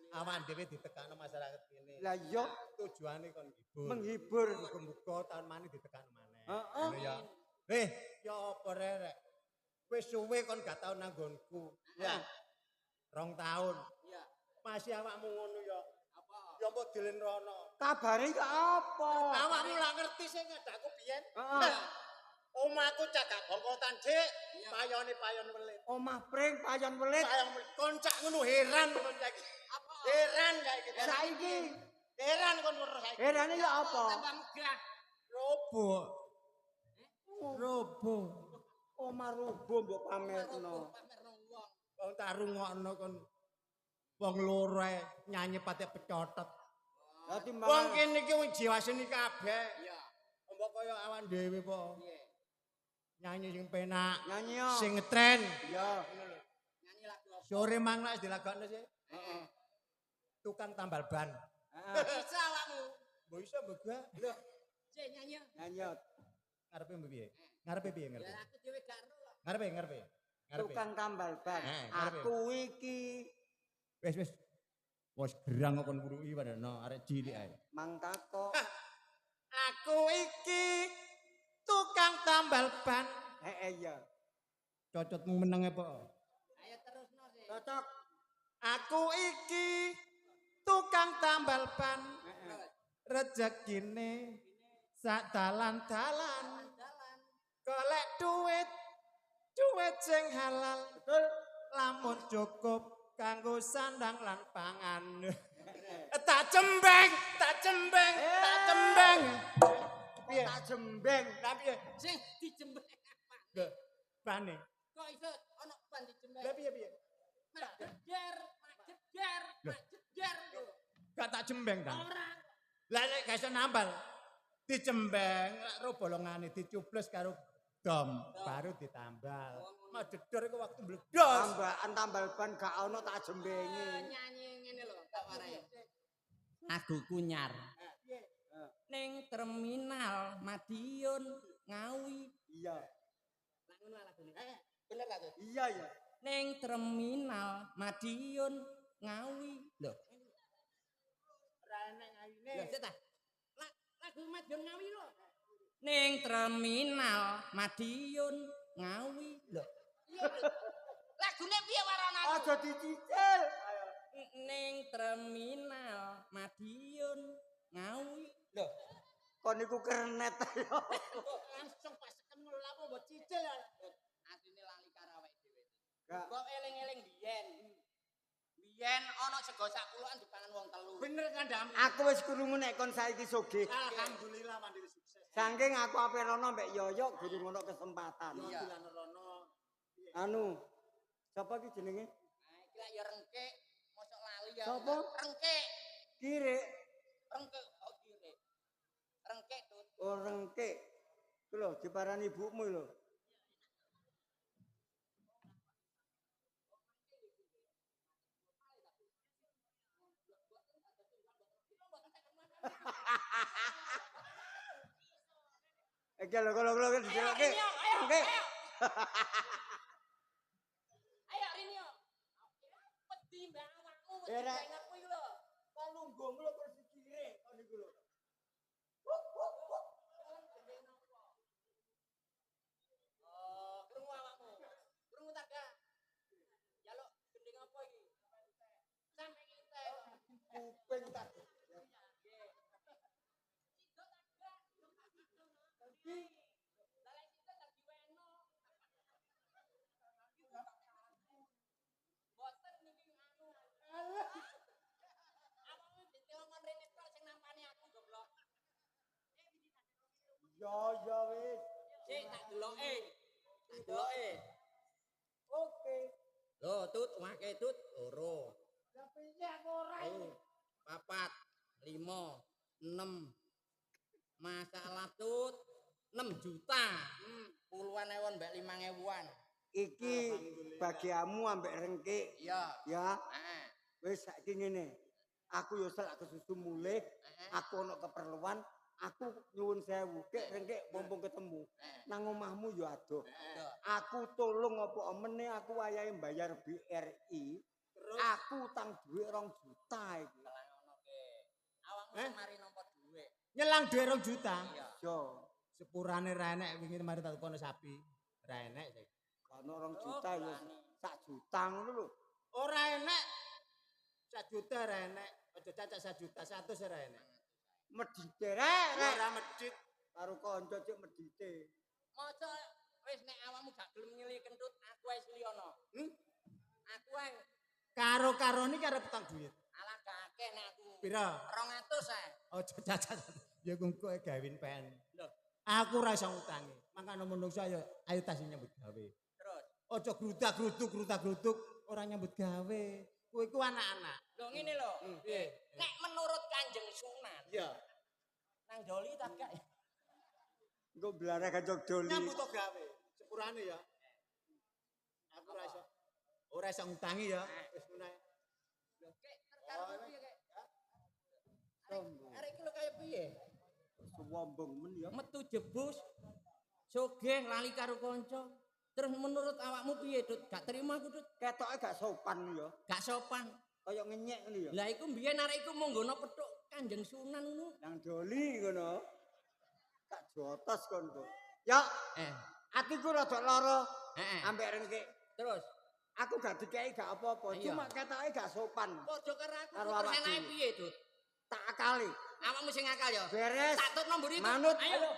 Aman dhewe ditekakno masyarakat kene. Lah iya Tujuane kon ngibur. menghibur. Muga-muga tahun maneh ditekakno maneh. Heeh. Ngono ya. Ya apa rek? Wis suwe kon gak tau nang nggonku. Ya. 2 tahun. Iya. Masih awakmu ngono ya. Apa? Ya mbok dilen rono. Kabare iki apa? Awakmu lah ngerti sing ngadaku biyen. Heeh. Omahku cagak bongkotan, Dik. Iya. Payone payon welit. Omah pring payon welit. Payon welit. Koncak ngono heran kon saiki. Apa? Heran saiki. Saiki Heran kon weruh saiki. herane ya apa? Tambah megah. Robo. Robo. Omah rubo mbok pamerno. Pamerno wong. Wong tak rungokno kon wong loro ae nyanyi patek pecotot. Dadi Wong kene iki wong jiwa seni kabeh. Iya. Mbok kaya awan dhewe po. Piye? Nyanyi sing penak. Nyanyi yo. Sing ngetren. Ya. Nyanyi lagu apa? Sore mangla wis dilakokno sih. Heeh. Tukang tambal ban. Heeh. Bisa awakmu. Mbok iso mbok gua. Lho, Cek nyanyi. Nyanyi yo. ngarepe piye? Ngarepe piye ngarepe? Ya aku dhewe gak ero kok. Ngarepe ngarepe. Ngarepe. Tukang tambal ban. ngarepe. Aku iki Wis. Wes gerang kok kon wuruki padahal arek cilik ae. mangkako. Aku iki tukang tambal ban. Iya. Cocotmu meneng apa? Ayo terusno sih. Cocok. Aku iki tukang tambal ban. Heeh. Rezekine sak dalan-dalan. Jalan. Golek duit sing halal. Betul. Lamun cukup kanggo sandang lan pangan. Tak jembeng. Piye? Tak jembeng. Lah piye? Sing dijembek apa? Lho, bane. Kok iso ana ban dijembek? Lah piye? Majejer. Gak tak jembeng ta. Ora. Lah nek gak iso nambal. Dijembeng, lek ro bolongane dicubles karo dom, baru ditambal. Mau jedor iku waktu mbledos. Tambahan tambal ban gak ono tak jembengi. Nyanyi ngene lho, tak warai. Aku kunyar. Ning terminal Madiun Ngawi. Iya. Lah ngono lagune. Bener lah tuh. Iya ya. Ning terminal Madiun Ngawi. Lho. Ora enek ngawine. Lho, sik ta. Lagu Madiun Ngawi lho. Ning terminal Madiun Ngawi. Lho. Lagune piye warana? Aja dicicil. Ning terminal Madiun Ngawi. Lho. Kon niku kernet ayo. Langsung pas kenul apa mbok cicil ya. Asline lali karo awake dhewe. Gak. Kok eling-eling biyen. Biyen ana sego sak puluhan dipangan wong telu. Bener kandham. Aku wis krungu nek kon saiki sugih. Alhamdulillah mandiri sukses. Saking aku ape rono mbek Yoyo guru ngono kesempatan. Iya. Bulan rono. Anu. Sapa ki jenenge? Nah, iki lak ya rengkek, mosok lali ya. Sopo? Rengkek. Kirek. Rengkek kok kire. Rengkek tuh. Oh rengkek. Ku lho diparani ibumu lho. Oke lho kalau dijelokke. Oke. Ayo Rinio. Wedi mbak awakmu wedi Era. banget kuwi lho. Kon lungguh lho terus dikire kon niku lho. Oh, krungu awakmu. Krungu tak gak? Jaluk gending apa iki? Sampe ngite. Kuping tak. Boten niki anu. Awakmu ditelongon rene tok sing nampani aku goblok. Ya wis. Sik tak deloke. Tak deloke. Oke. Lho, tut wake tut loro. Lah piye aku ora iki? 4, 5, 6. Masalah tut 6 juta. Puluhan ewon mbek 5.000-an. Iki bagiamu ambek rengkek. Iya. Ya. Heeh. Wis saiki ngene. Aku yo selak kesusu mulih, aku ono keperluan, aku nyuwun sewu, kek rengkek mumpung ketemu. Nang omahmu yo adoh. Aku tolong apa meneh aku wayahe bayar BRI. Aku utang dhuwit 2 juta iki. Lah ngono ke. Awakmu sing mari nampa dhuwit. Nyelang dhuwit 2 juta. Iya. Yo, Sepurane ra enek wingi mari tak kono sapi. Ra enek sih. ono 2 juta yo. 1 juta ngono lho. Ora enek. 1 juta ra enek. Aja cacak 1 juta, 100 ora enek. Medhite rek. Ora medhit. Karo kanca cek medhite. Mosok wis nek awakmu gak gelem nyili kentut, aku wae siliono. Aku wae Karo-karone karo petang duit. ala gake nek aku. Pira? 200 ae. Aja cacak. Ya engko gawin pen. Lho, Aku ora iso ngutangi. Mangkane menungso ayo tas nyambut gawe. terus. Aja grudak-gruduk ora nyambut gawe. Kowe iku anak-anak. Lho ngene lho. Piye? Nek menurut Kanjeng Sunan, Iya. nang Doli tak gak? Engko blarek kanca doli. Nyambut gawe. sepurane ya. Aku ora iso ngutangi ya. Wis ngono ae. Lho, Kek, terkaro piye, Kek? Arek iki lho kaya piye? Sombong men ya. Metu jebus. Sugih lali karo kanca. Terus menurut awakmu piye, Dut? Gak terima aku, Dut. Ketoke gak sopan ya. Gak sopan. Kaya ngenyek ngene ya. Lah iku mbiyen arek iku mung nggono pethuk Kanjeng Sunan ngono. Nang doli ngono. Tak jotos kon kok. Ya, Eh, atiku rada lara heeh. ambek rengke. Terus Aku gak dikei gak apa-apa, Iya. cuma ketoke gak sopan. padha karo aku Karo terus awak enae dhewe. piye, Dut? Tak akali. Awakmu sing akal ya. Beres. Tak tut nombor itu. Manut. Ayo.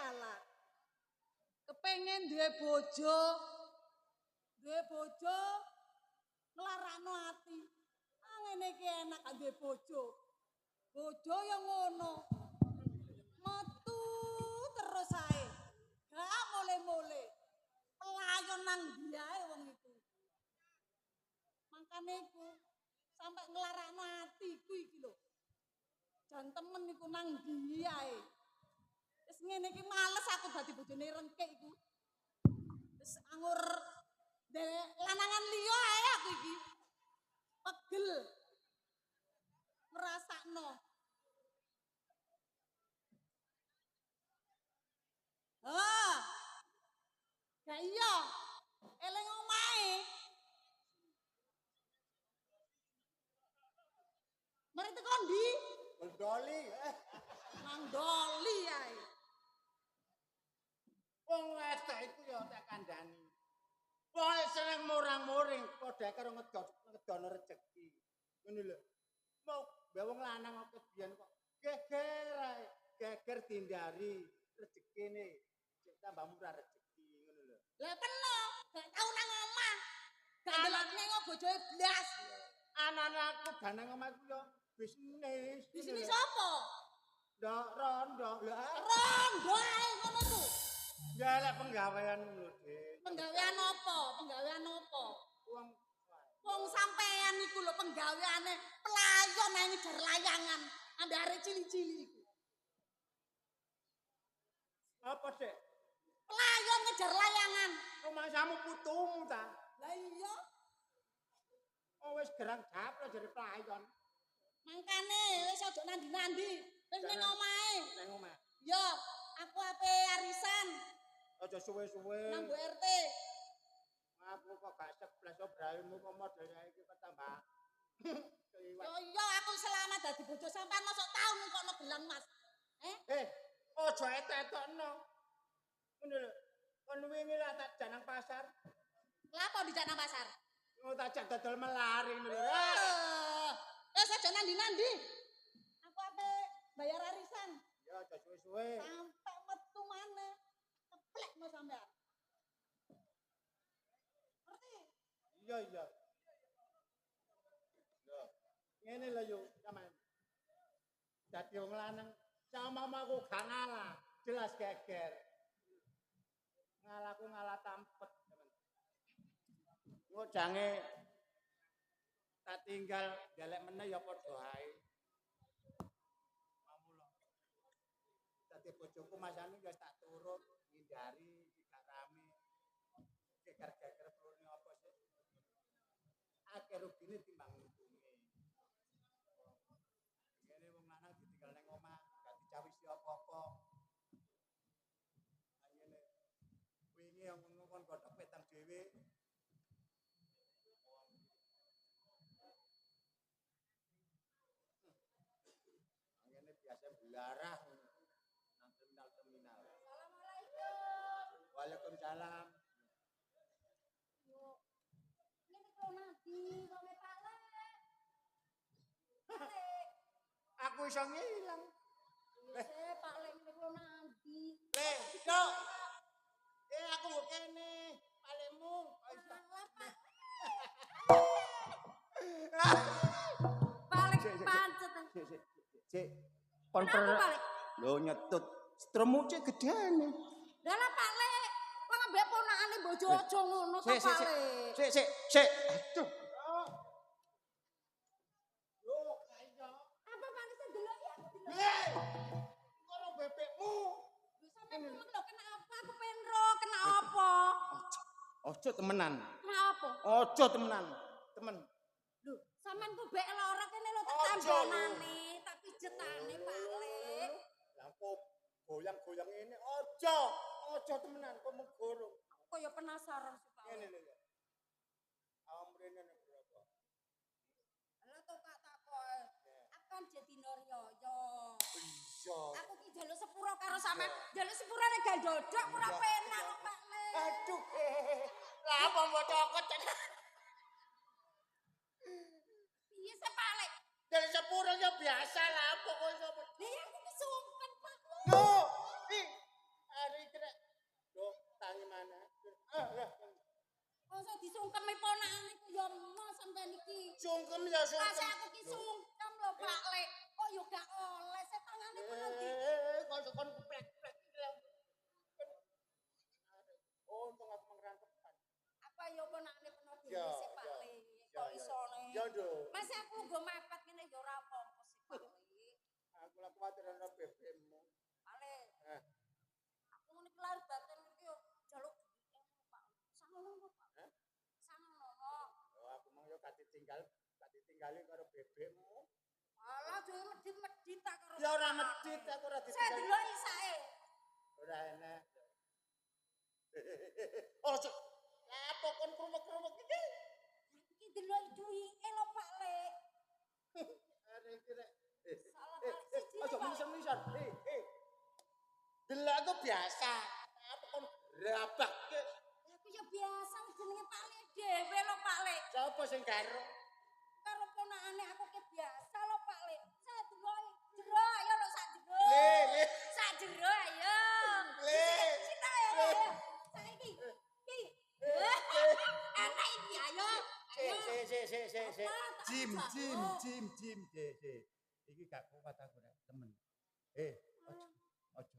Alah. Kepengen duwe bojo. Duwe bojo nglarakno ati. Ah ngene iki enak gak duwe bojo. Bojo ya ngono. Metu terus ae. Gak mole-mole. Pelayon nang ndi ae wong iku. Mangkane iku sampe nglarakno atiku iki lho. Jan temen iku nang ndi ae. Wis ngene iki males aku dadi bojone rengkek iku. Wis angur lanangan liya ae aku iki. Pegel. Ngrasakno. Ah. Ya iya. Eling omahe. Mari teko ndi? Doli. Nang doli ae. Wong wedok iku ya tak kandhani. Wong seneng murang-muring padha karo ngedono rejeki. Ngono lho. Mau mbek wong lanang kok biyen kok geger ae, geger dindari rezekine. Cek tambah murah rezeki ngono lho. Lah kena, gak tau nang omah. Gak ndelok nengok bojoe blas. Anak-anak aku ganang omahku yo bisnis. Di sini sapa? Ndok rondo. Lah Rondo ae ngono ku. ya lek penggawean lho, Dik. Penggawean apa? Penggawean apa? Wong Wong sampean iku lho penggaweane pelayon ae ngejar layangan ambek arek cili-cili iku. apa, Dik? Pelayon ngejar layangan. Rumah samu putumu ta? Lah iya, Oh wis gerang japlo jare pelayon. mangkane wis aja nandi-nandi. Wis ning omahe. Nang omah. Yo, aku ape arisan Aja suwe-suwe. nang Bu RT. Aku kok gak seblas obralmu kok modelnya iki kok tambah. Keliwat. Yo iya aku selamat dadi bojo sampean mosok tau ngkono gelang Mas. Ojo etok-etokno. Ngono lho. Kon wingi lah tak janang pasar. Lapo dijak nang pasar? Mau tak jak dodol melari ngono lho. Wis aja nandi-nandi. Aku bayar arisan. Ya aja suwe-suwe. Sampai metu maneh. Keplek mau sampean. Ngerti? Iya iya. Loh, ngene lho yo sampean. Dadi wong lanang sama mamaku gak ngalah, jelas geger. Ngalahku ngalah tampet, teman. Engko jange tak tinggal delek meneh ya padha ae. Mamula. Dadi bojoku masane wis tak turut ngindari gak rame. Geger-geger prone apa sih? Akeh rugine timbang untunge. Ngene wong lanang ditinggal ning omah, gak dicawisi apa-apa. Ngene. Wingi yang ngomong godhok petang dhewe. Ngene biasa belarah nang terminal. Assalamualaikum. Waalaikumsalam. Yo. Ini kalau nabi, kome pale. Pale. Aku iso ngilang. Iya, Pak Lek ini kalau nabi. Dok. Aku kok kene, palemu. Malah, Pak. Balik pancet. Cek, Kenapa balik? Lho nyetut. Stremu cek gedene. Dalah Pak Lek, kok ngambek ponakane bojo aja ngono to Pak Lek. Sik. Aduh. Yo, kaya. Apa Pak Lek delok ya? Kono bebekmu. Sampeyan ngomong lho kena apa? Aku pengen ro, kena apa? Ojo temenan. Kena apa? Ojo temenan. Temen. Lho, sampean ku bek lara kene lho tak Ojo, tandonane, tak pijetane Pak Lek. Lampu goyang-goyang ini ojo temenan kok menggorong. Aku kaya penasaran sih Pak Ngene Lek. lho. Amrene nek berapa? Lha to Kak takoke. Akan jadi Noryoyo. Iya. Aku ki njaluk sepuro karo sampean. Njaluk sepurane gandodok ora penak kok Pak Lek. Aduh. Lah apa mau cokot tenan? Piye sih Pak Lek? Dari sepuro ya biasa lah apa kok iso. Lah aku kesungkan Pak Lek. Yo, hari kena. Loh, tangi mana? Masa disungkemi ponakane ku ya emoh sampean iki. Sungkem ya Masa sungkem. aku ki sungkem lho Pak Lek. Kok yo gak oleh setangane ku nanti. Kon keplek-plek iki lho. Oh, untung aku mengrangkepan. Apa yo ponakane peno dhewe Ya, sih Pak ya. Lek. Ya, Kok ya. isone. Ya, Nduk. Masih aku nggo mepet ngene yo ora apa-apa sih Pak Lek. Aku lah kuwatir ana BBM-mu. Pak Lek. Eh. Aku ngene iki lahir batin iki yo jaluk duit Pak. Sangono kok Pak. Hah? Sangono. Oh, aku mang yo gak ditinggali karo BBM-mu. Alah dhewe medhit-medhit tak karo. Ya ora medhit aku ora Saya ditinggali. delok isake. Ora enak. Oh, cek. Apa kon krumek-krumek iki? Iki delok duwike lho Pak Lek. Are iki rek. Salah Pak siji. Aja misor-misor. Delok aku biasa. Apa kon rabak ke? Aku ya biasa jenenge Pak Lek dhewe lho Pak Lek. Sapa sing garo? Karo ponakane aku ki biasa lho Pak Lek. Saya delok jero ayo lho sak jero. Le. Sak jero ayo. Le. Cita ya ayo. Saiki. Ki. Enak iki ayo. Ayo. Se. Apa, tak Jim. ajak. Iki gak kuat aku rek, temen. Ojo.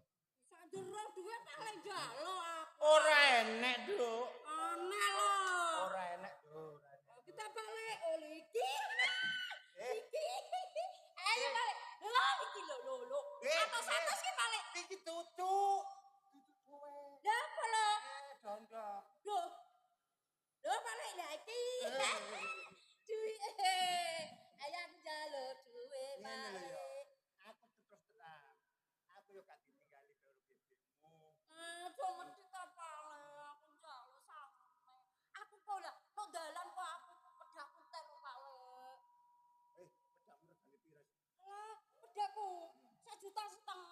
Sak jero duwe Pak Lek jalo aku. Ora enek, Duk. Aneh lho. Ora enek, Duk. Kita balik oleh iki. Iki. Ayo balik. Lho iki lho. Atas ki balik. Iki tutuk. Tutuk kowe. Lah apa lho? Dondong. Lho balik lah iki. Duit. Ayo njaluk duit Ngene lho ya. balik. Aku terus terang. Aku yo gak ditinggali karo BBM-mu. Aduh mesti ta balik. Aku njaluk sampe. Aku kok lah kok dalan kok aku pedhaku tek kok balik. Pedakmu regane pira sih? Lah pedhaku 1,5 juta.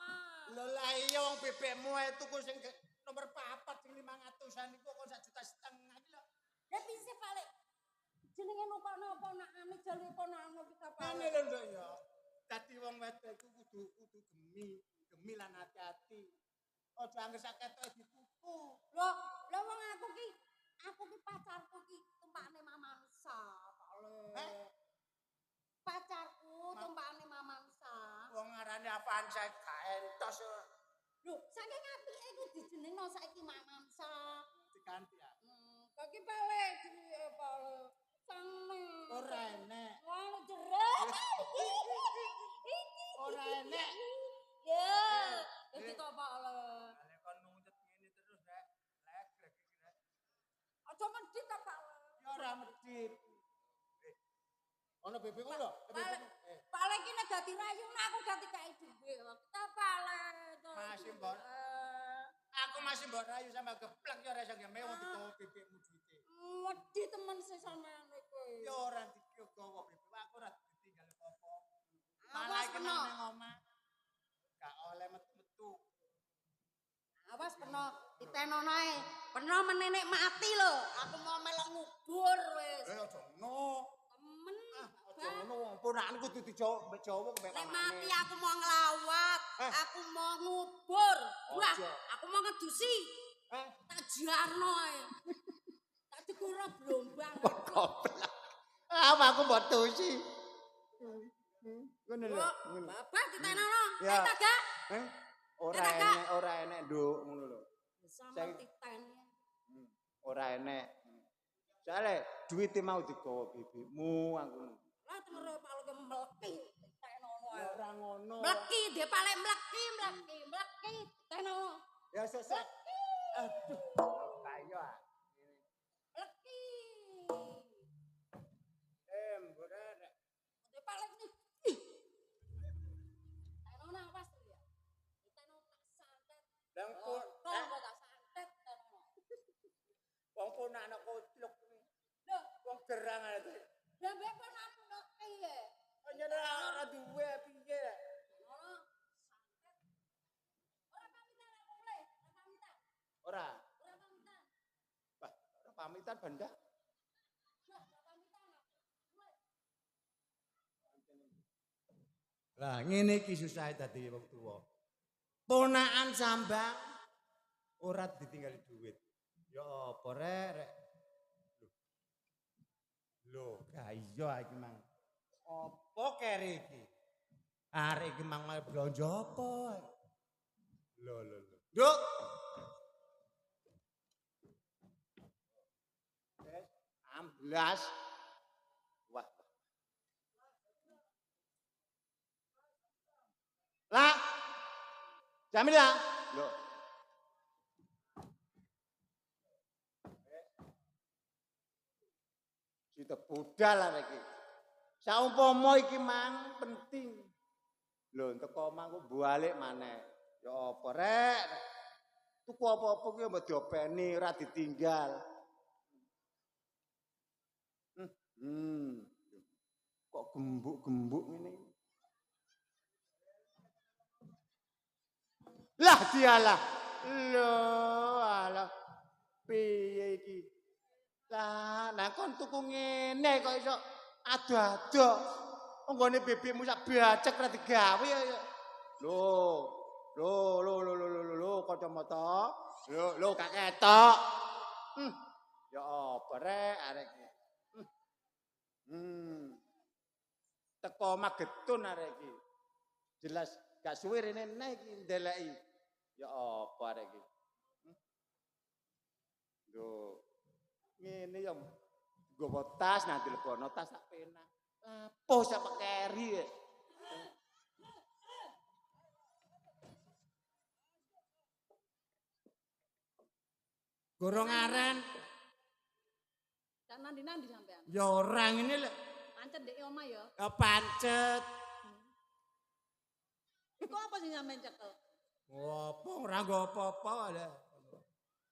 Lho lah iya wong BBM-mu ae tuku sing nomor 4 sing 500-an iku kok 1,5 juta iki lho. Lah bisa balik. Jenenge nukono ponakane jalur ponakane kita Ngene balik. lho Nduk ya. Dadi wong wedok iku kudu gemi lan hati-hati. Aja anggere sak ketoke dituku. Loh wong aku ki pacarku ki tumpakane Mamansa, Pak Le. Pacarku tumpakane Mamansa. Wong ngarane Avanza gak entos. Lho, saking apike iku dijenengno saiki Mamansa. Diganti ya. Kaki pale pale. Sange. Ora enek. Wah, jerek. Ora enek. Ya, dadi to Pak Le. Nek kon nuntut ngene terus rek, legrek iki rek. Aja medhit ta Pak Le. Ya ora medhit. Ono bebekmu lho. Pale iki nek dadi rayune aku dadi kae dhewe. Kita pale. Masih mbok. Aku masih mbok rayu sama geplek ya ora iso ngeme wong ditowo bebekmu duwite. Wedi temen sih sampean kowe. Ya ora digowo bebek aku ora ditinggal apa-apa. Malah Awas iki kena. nang omah. Gak oleh metu. Awas peno ditenono ae. Peno menenek mati lho. Aku mau melok ngubur wis. Aja ngono. Temen. Aja ngono wong ponakane kudu dijowo Jawa mbek Nek pamane. mati aku mau ngelawat. Aku mau ngubur. Wah, Aja. aku mau ngedusi. Tak jarno ae. Tak digoro blombang. Goblok. Apa aku mbok tusi. Ngono lho. Bapak ditenono. Ya. Tak gak? Ora enek nduk ngono lho. Sama titen. Ora enek. Soale duit mau digawa bebekmu aku. Lah temen Pak Lu mleki tenono ae. Ora ngono. Mleki dhe palek mleki tenono. Ya sesek. Aduh. Kayo ah. Mleki. Mbora nek Dhe palek ni. Tenono awas ya. Tenono tak santet. Langkul. Kok tak santet tenono. Wong ponak anak koclok kuwi. Lho, Wong gerang ae. lah mbek kon aku mleki ya. Nyene ora duwe piye. Tenono santet. Ora pamitan aku mulai, ora pamitan. Ora. Ora pamitan. Wah, ora pamitan banda. Ora pamitan aku. Mulai. Lah ngene iki susah dadi wong tuwa. Ponakan sambang ora ditinggali duit. Ya apa rek? Lho, gak iya iki mang. Apa kere iki? Arek iki mang mau blonjo apa? Lho. Nduk. Amblas. Wah. Lah. Jamila. Lho. Kita budal arek iki. Saumpama iki mang penting. Lho teko omah ku balik maneh. Ya apa rek? Tuku apa-apa ki mbok diopeni ora ditinggal. Kok gembuk-gembuk ngene iki. Lah dialah. Lho alah. Piye iki? Lah, kon tuku ngene kok iso ado-ado. Nggone bebekmu sak bacek ra digawe ya. Lho kacamata. Lho gak ketok. Ya apa rek arek iki. Teko omah getun arek iki. Jelas gak suwe rene neh iki ndeleki. Ya apa arek iki. Lho ngene ya nggawa tas nah dilebono tas tak penak. Lapo sak keri. Gorong aren. Dan nandi-nandi sampean. Ya ora ngene lho. Pancet ndek omah ya. Ya pancet. Iku apa sing sampean cekel? Apa ora nggo apa-apa lho.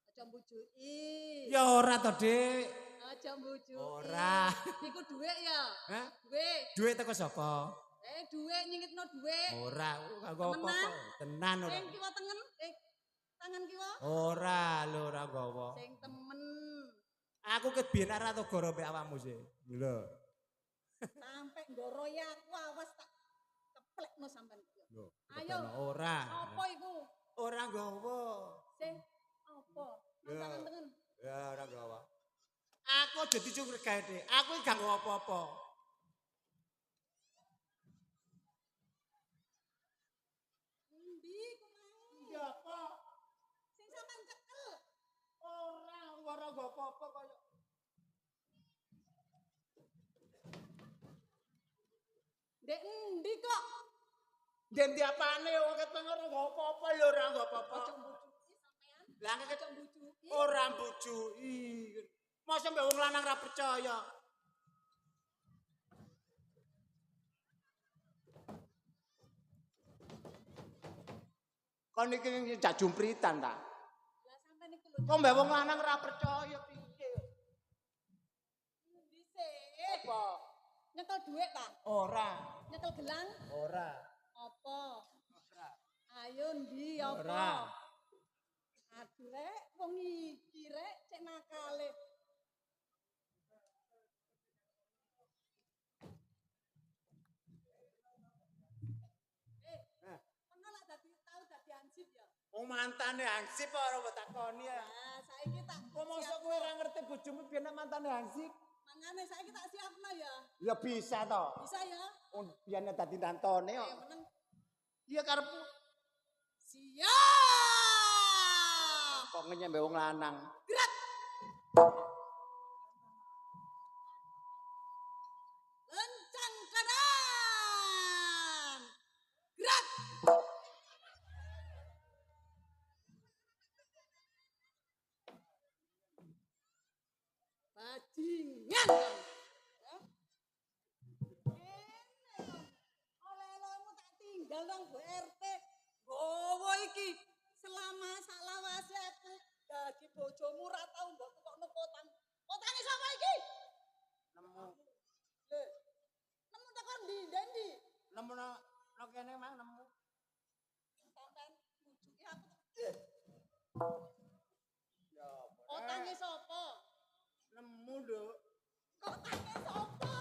Aja mbujuki. Ya ora to, Dik. Aja mbujuki. Ora. Iku dhuwit ya? Hah? Dhuwit. Duit teko sapa? Dhuwit nyingitno dhuwit. Ora, kanggo apa-apa. Tenan ora. Sing kiwa tengen, tangan kiwa. Ora, lho ora nggawa. Sing temen. Aku ket biyen ora tau goro mbek awakmu sih. Lho. Sampai nggoro ya aku awas tak ceklekno sampean iki. Lho, Ayo. ora. Apa iku? Ora nggawa. Sing apa? Mantangan-tangan. Ya ora nggawa. Aku aja dicurigai, Dik. Aku iki gak nggawa apa-apa. Endi ku mau? Ya apa? Sing sampean cekel. Ora nggawa apa-apa kaya. Ndek endi kok? Dendi apane wong keteng ora nggawa apa-apa lho, ora nggawa apa-apa. Aja mbujuki sampean. Lah nek Aja mbujuki. ora mbujuki. Masa mbek wong lanang ra percaya. Kon iki jak jumpritan ta. Lah sampean iku lho. Kok mbek wong lanang ra percaya piye? Endi sih? Apa? Nyekel dhuwit ta? Ora. Nyekel gelang? Ora. Apa? Ora. Ayo ndi apa? Ora. Aduh rek, wong iki rek cek nakale. Ono lak tau dadi ansip ya. Wong mantane Hansip ora mbok takoni ya. Nah, saiki tak Kok mosok kowe ora ngerti bojomu biyen nek mantane Hansip? mangane saiki tak siapno ya. Ya bisa to. Bisa ya? Wong biyen dadi nantone kok. Meneng. Iya karepmu. Siap. Kok nyembe wong lanang. Gerak. Lencang kanan. Gerak. Bajingan. Oleh-olehmu tak tinggal nang Bu RT. Gowo iki selama salawase aku dadi bojomu ra tau mbok tukokno potang. Potange sapa iki? Nemu Lho. Nemu tekan ndi? Ndi? nemu no kene mang nemu. Sampean bujuki aku. Ya Potange sapa? nemu lho. Potange sapa?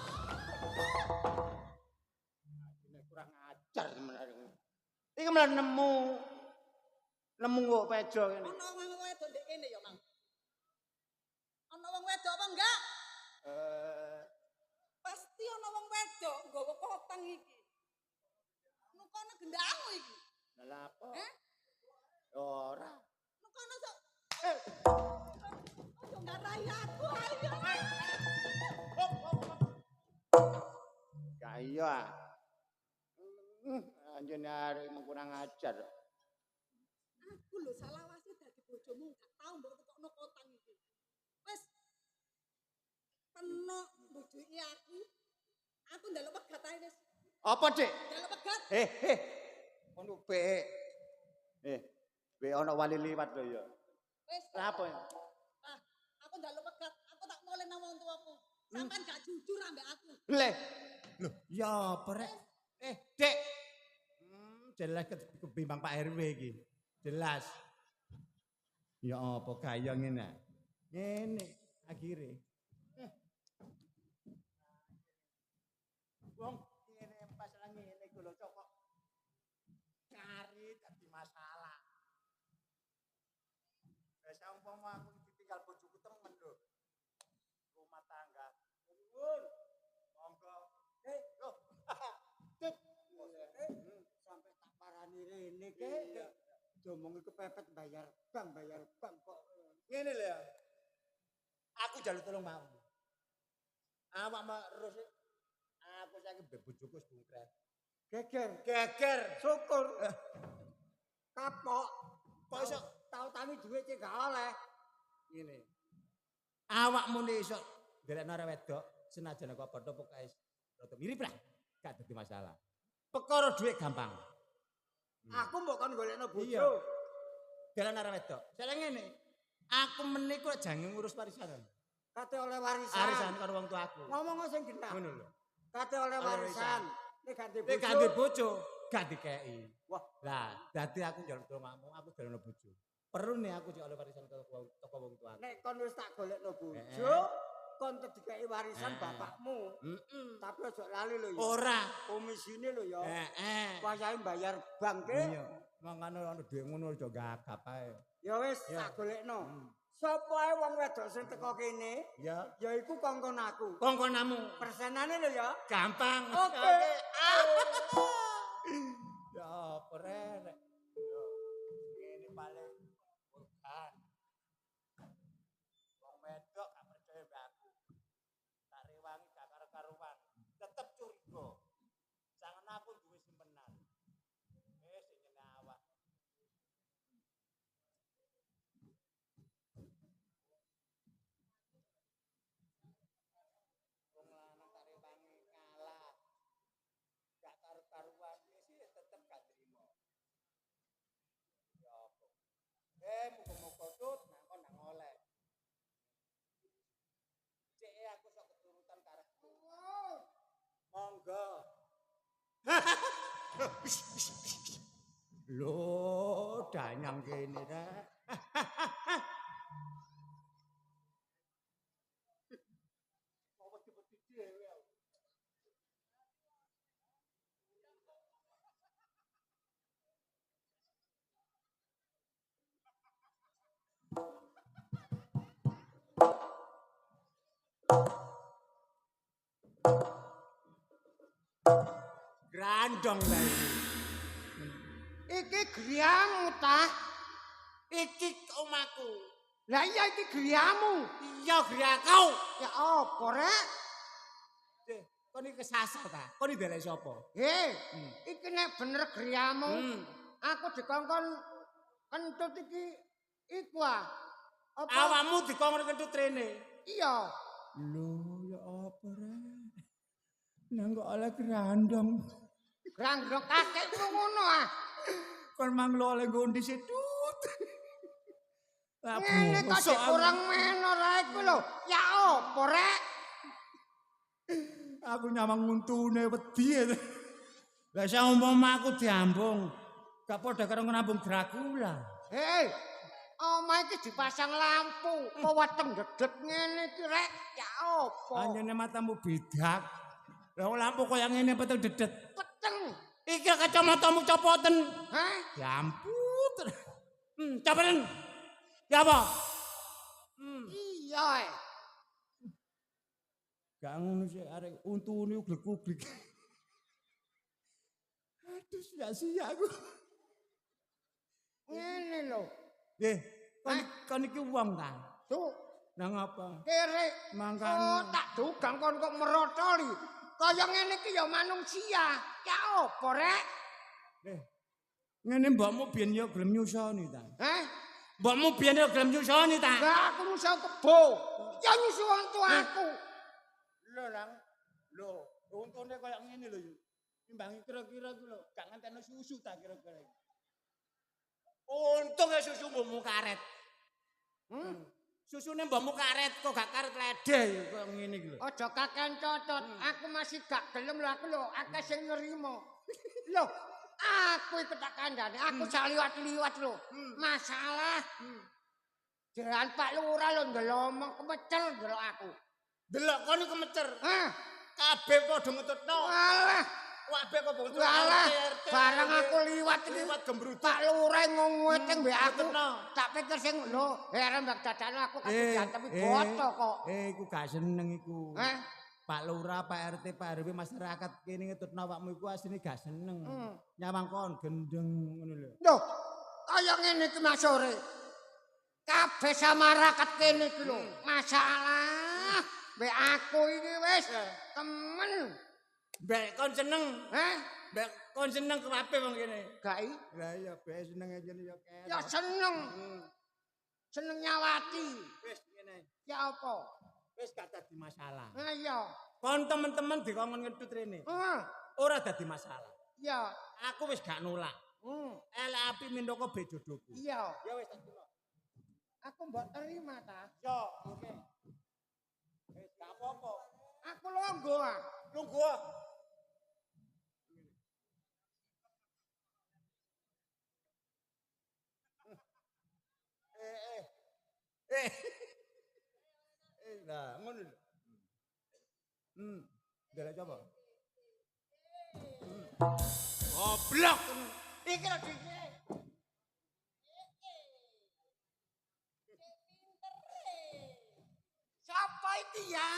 Ini kurang ajar sebenarnya. Iki malah nemu. Nemu kok pejo kene. Ana wong wedok ndek kene ya, Mang. Ana wong wedok apa enggak? Pasti ana wong wedok nggawa potang iki. Nukono gendangmu iki. Lah apa? Heh? Ora. Nukono sok. Ojo ngarai aku ayo. Gak iya. Anjene arek kurang ajar. Aku lho salawase dadi bojomu gak tau mbok tukokno potang iki. Wis peno mbujuki aku. Aku njaluk pegat ae wis. Apa, Dik? Njaluk pegat. Ngono be. Be ana wali liwat lho ya. Wis. Lah apa? Ah, aku njaluk pegat. Aku tak mulih nang wong tuaku. Sampeyan gak jujur ambek aku. Le. Loh, ya apa rek? Dik. Jelas kebimbang Pak RW iki. Jelas. Ya apa kaya ngene. Ngene akhire. Wong ngene pas lah ngene iku lho kok kari dadi masalah. Wis umpama aku ditinggal bojoku temen lho. Rumah tangga. Nuwun. Monggo. Loh. Dik. Sampai tak parani rene ke. Diomong kepepet bayar bank kok. Ngene lho ya. Aku jaluk tolong mau. Awak terus aku saiki mbek bojoku wis bungkret. Geger. Syukur. Kapok. Kok iso Tau tangi duit cek gak oleh. ngene. Awakmu nek iso nderekno arek wedok senajan kok padha pokoke rada mirip lah. Gak dadi masalah. Perkara dhuwit gampang. Aku mbok kon golekno bojo. Iya. Dalan arek wedok. Salah ngene. Aku meneh kok jange ngurus warisan. Kate oleh warisan. Warisan karo wong tuaku. Ngomong sing genah. Ngono lho. Kate oleh warisan. Nek gak ndek Nek bojo. gak ndek bojo, gak dikeki. Wah, Lah, dadi aku njaluk tulungmu, aku dalem bojo. Perlu nih aku oleh warisan teko wong tuaku. nek kon wis tak golekno bojo, Heeh. kon dikeki warisan bapakmu. Heeh. Tapi Aku aja lali lho ya. Ora. Komisine lho ya. Heeh. Wayahe bayar bank ke. Iya. Mangkane ana dhuwit ngono aja gagap ae. Ya wis tak golekno. Sapa ae wong wedok sing teko kene? Ya. Ya iku kongkon aku. Kongkonamu. Persenane lho ya. Gampang. Oke. Ya apa rek. Yo. Ini paling kurban. Wong wedok gak percaya mbak aku. Tak rewangi gak karo-karuan. Tetep curiga. Sangen aku duwe simpenan. Wis jenenge awak. Wong lanang tak rewangi kalah. Gak karu-karuan sih tetep gak terima. Ya apa? Muga-muga tut nang nang oleh. Cek aku sok keturutan karepku. Monggo. Lho, danyang kene rek. Apa wedi-wedi dhewe. Grandong lah ini. Iki griyamu ta? Iki omaku. Lah iya iki griyamu. Iya griakau. Ya apa rek? Kau ini kesasar ta? Kau ini bela siapa? Iki nek bener griyamu. Aku dikongkon kentut iki iku ah. Apa? Awamu dikongkon kentut rene. Iya. Lho ya apa rek? Nang kok oleh grandong. Grandong kakek ku ngono ah. Kon mang lo oleh gondi sedut. Ngene kok sik kurang meno ra iku lho. Ya apa rek? Aku nyamang nguntune wedi. Lah saumpama aku diambung, gak padha karo nambung Dracula. Hei, omah iki dipasang lampu, kok weteng dedet ngene iki rek. Ya apa? Anjene matamu bidak. Lah lampu koyo ngene peteng dedet. Peteng. Iki kacamatamu copoten. Hah? Ya ampun. Copoten. Ya apa? Iya. Gak ngono sih arek untune uglek-uglik. Aduh sia-sia aku. Ngene lho. Nggih, kon iki wong ta? Tuh, Nang apa? kere. Mangkane. Oh, tak dugang kon kok merotoli. Kaya ngene iki ya manungsia. Ya apa rek? Ngene mbokmu biyen ya gelem nyusoni ta? Hah? Mbokmu biyen ya gelem nyusoni ta? Lah aku nyusul kebo. Ya nyusul wong tuaku. Lho Lang. Lho, untune kaya ngene lho. Timbangi kira-kira ku lho, gak ngenteni susu ta kira-kira. Untung ya susu mbokmu karet. Susune mbokmu karet kok gak karet ledeh kaya ngene iki lho. Aja kaken cocot. Aku masih gak gelem lho aku lho akeh sing nrimo. Lho, aku iku tak kandhane. Aku sak liwat-liwat lho. Masalah. Jalan Pak Lurah lho ndelomong kemecel ndelok aku. Delok kon iku mecer. Hah? Kabeh padha ngetutno. Alah, Kabeh kok bocor. alah. Barang aku liwat iki. liwat gembrutuk. Pak Lurah ngomong mbek aku. ngetutno. Tak pikir sing lho, heran mbak dadane aku kasih tapi boto kok. Iku gak seneng iku. Hah? Pak Lurah, Pak RT, Pak RW masyarakat kene ngetutno awakmu iku asline gak seneng. Nyawang kon gendeng ngono lho. Loh, kaya ngene iki Mas sore. Kabeh samarakat kene iki lho. Masalah mbek aku iki wis temen. Mbek kon seneng. Hah? Mbek kon seneng kabeh wong kene. Gak i? Lah iya mbek seneng aja ya kene. Ya seneng. Seneng nyawati. Wis ngene. Ya apa? Wis gak dadi masalah. Nah iya. Kon temen-temen dikongkon ngedut rene. Ora dadi masalah. Iya. Aku wis gak nolak. Elek api mindoko be jodohku. Iya. Ya wis tak terima. Aku mbok terima ta. Yo, oke. Wis gak apa-apa. Aku longgo ah. Lungguh. Lah ngono lho. Delok coba. Goblok. Iki lho Dik. Siapa itu ya?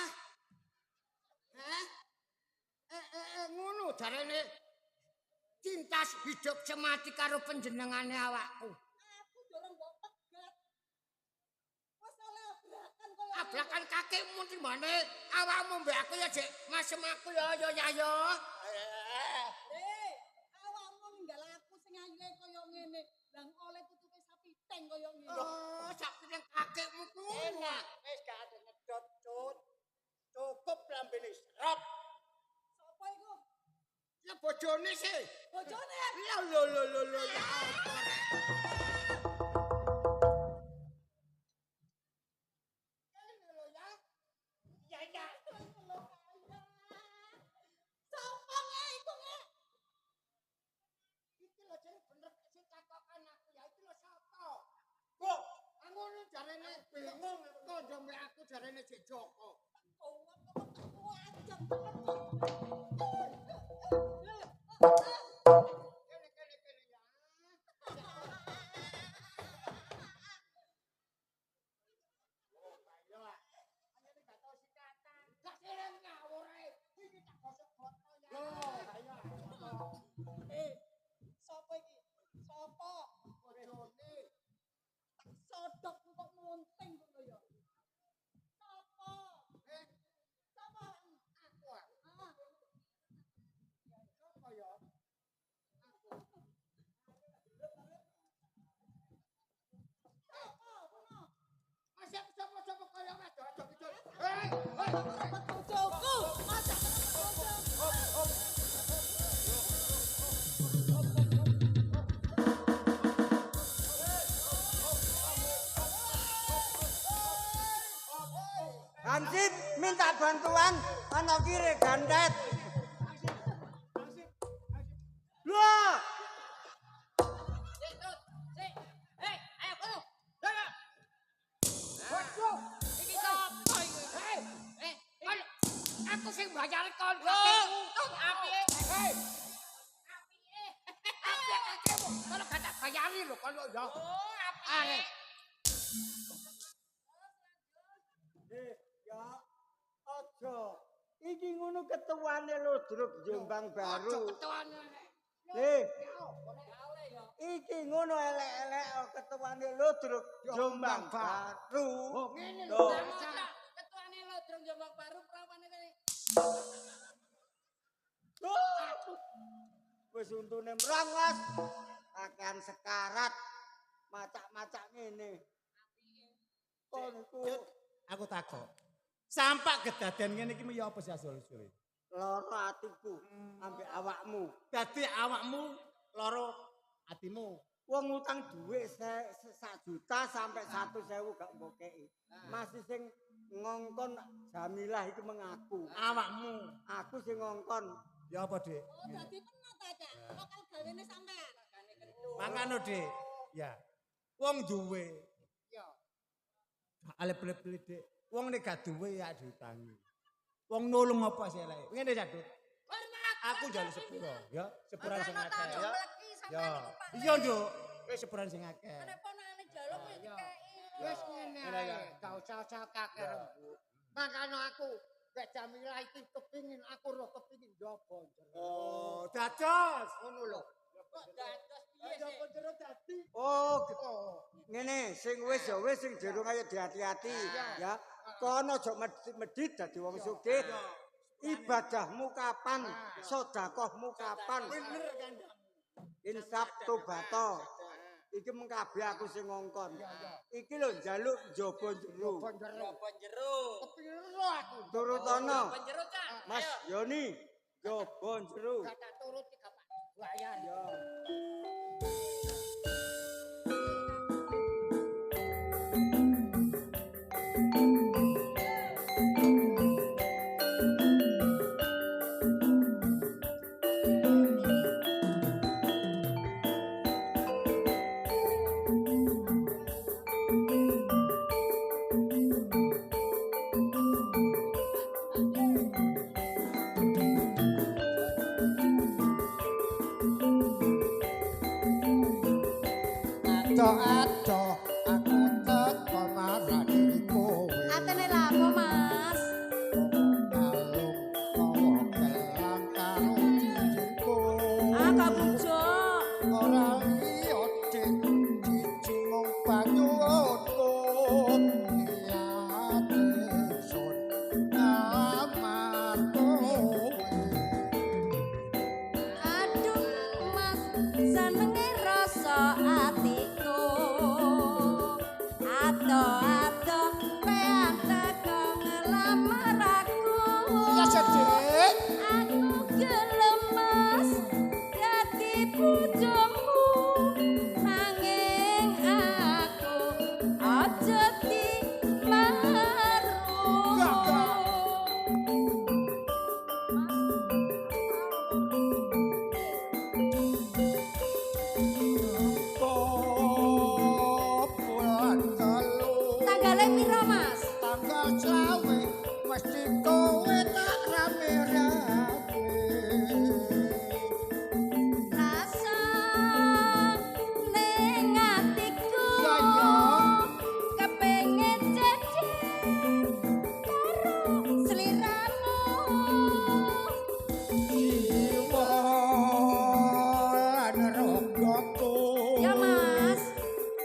Hah? Ngono jarene cinta hidup semati karo panjenengane awakku. Aku dorong mbok pegat. Wes oleh abrakan koyo Abrakan kakekmu timbane awakmu mbek aku ya Dik, masem aku ya ya. awakmu ninggal aku sing ayune koyo ngene. Lang oleh tutupe sapi teng koyo ngene. Oh, sak piring kakekmu ku. Enak, wis gak ada ngedot cut. Cukup lambene serap. Sopo iku? Ya bojone sih. Bojone. Ya lho ya apa rek. Kene lho ya. Ya. Sopo nge iku nge? Iki lho jen bener sing takokan aku ya iki lho sapa? Kok ngono jarene bingung kandha mbek aku jarene Dik Joko. Kene ya. Oh, ayo lah. Anjene gak tau sikatan. Gak sireng ngawur ae. Iki tak gosok foto ya. Loh, ayo. Sopo iki? Sopo? Bojone. Tak sodok kok munting ngono ya. Sopo? Sopo? Aku ah. Ah, Sopo ya? Aku. sopo? Kono. Masih sopo kaya wedok itu. Sopo bojoku? Aja bojoku. Hansip minta bantuan ana kiri gandet. Lah, Ayo kono. Waduh, iki sapa iki? Kon aku sing bayar kon kakekmu. Apike? Apike kakekmu? Kalau gak tak bayari lho kon ya. Arek. ya aja. Iki ngono ketuane Ludruk Jombang Baru. Ketuane. Iki ngono elek-elek ketuane Ludruk Jombang Baru. Oh, ngene lho. Loh. Ketuane Lodrong Jombang Baru prawane kene. Wis untune mrangos. Kakean sekarat. Macak-macak ngene. Kon iku Aku takok. Sampak kedaden ngene iki ya apa sih asal-usule? lara atiku ambek awakmu. Dadi awakmu lara atimu. Wong utang dhuwit 1 juta sampai 100.000 gak mbokeki. Masih sing ngongkon Jamilah iki mengaku. Awakmu. Aku sing ngongkon. Ya apa, Dik? Oh, dadi penat ta, Cak? Lokal gawene sampean. Mangkano, Dik. Ya. Wong duwe. Ya. Ale-ale Dik. Wong nek gak duwe ya diutangi. Wong nulung apa sih elek? Ngene ya, Dut. Aku njaluk sepuro, ya. Sepuran sing akeh, ya. Ya. Iya, Nduk. Wis sepuran sing akeh. Nek ponakane jaluk ya dikeki. Wis ngene ae. Gak usah kakek rembug. Makane aku Mbak Jamilah iki kepingin aku roh kepingin njobo jero. Oh, dados. Ngono lho. Kok dados piye sih? Njobo jero dadi. Oh, ngene sing wis ya wis sing durung ayo hati-hati ya. Kono aja medhit dadi wong sugih. Ibadahmu kapan? Sedekahmu kapan? Bener Kandang. Insaf tobato. Iki mengkabe aku sing ngongkon. Iki lho njaluk njaba jero. Nyoba jero. Kepingin roh aku. Turutono. Nyoba jero, Cak. Mas Yoni, njaba jero. Gak tak turuti gak Pak. Bayar. Ya. ado-ado aku teko marani kowe. Atene lha apa, Mas? Kalung kawa gelang karo cincinmu. Ah, kabujo. Ora liya dik cici mung banyu utuh. Iyate sun amar kowe. Aduh, Mas, senenge rasa atiku. Ado-ado peang teko ngelamar aku. Iya sedek. Aku gelem, Mas, dadi bojomu. Nanging aku aja dimaru. Bulan telu Tanggale piro, Mas? tanggal selawe mesti kowe tak rame-rame. Rasa ning atiku Ya, ya. kepengin jejer karo sliramu. Jiwa lan ragaku Ya, Mas.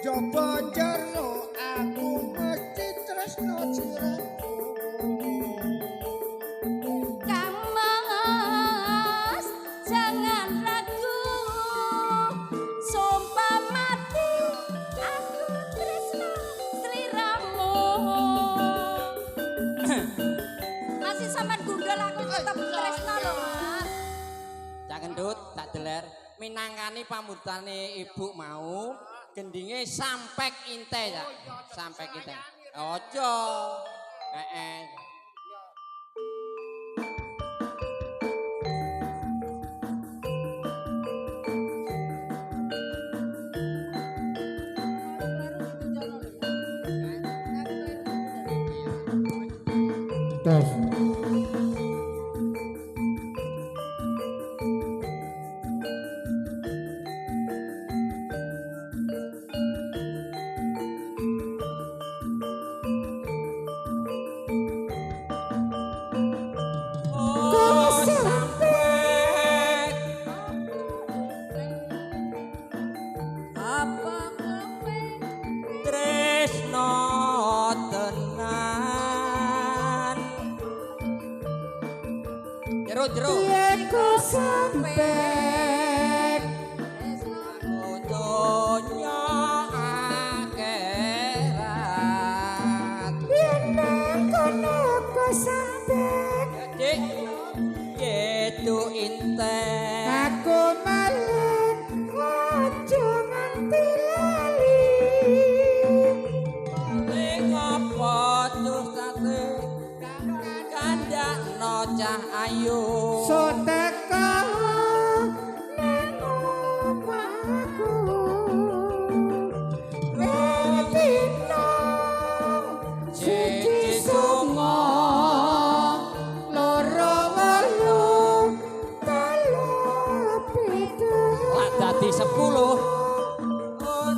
Jaba jero aku mesti tresno siramu. Kang Mas, jangan ragu. Sumpah mati aku tresno sliramu. Masih sampean gundul aku tetep tresno lho, Mas. Cak Gendut, Cak Deler, minangkani pamutane ibu mau, gendinge sampek inte ya. Sampek inte. Ojo. Heeh. Tes. Oh, sampek. Apa kowe Tresno tenan. Jero. Ku sampek Donya akhirat. yen kono ku sampek Dik, gitu inten. aku malen aja nganti lali. Ning apa dosane kandakno cah ayu. Soteka nang omahku Medina siji songo loro wolu telu pitu Lah dadi 10. Oh,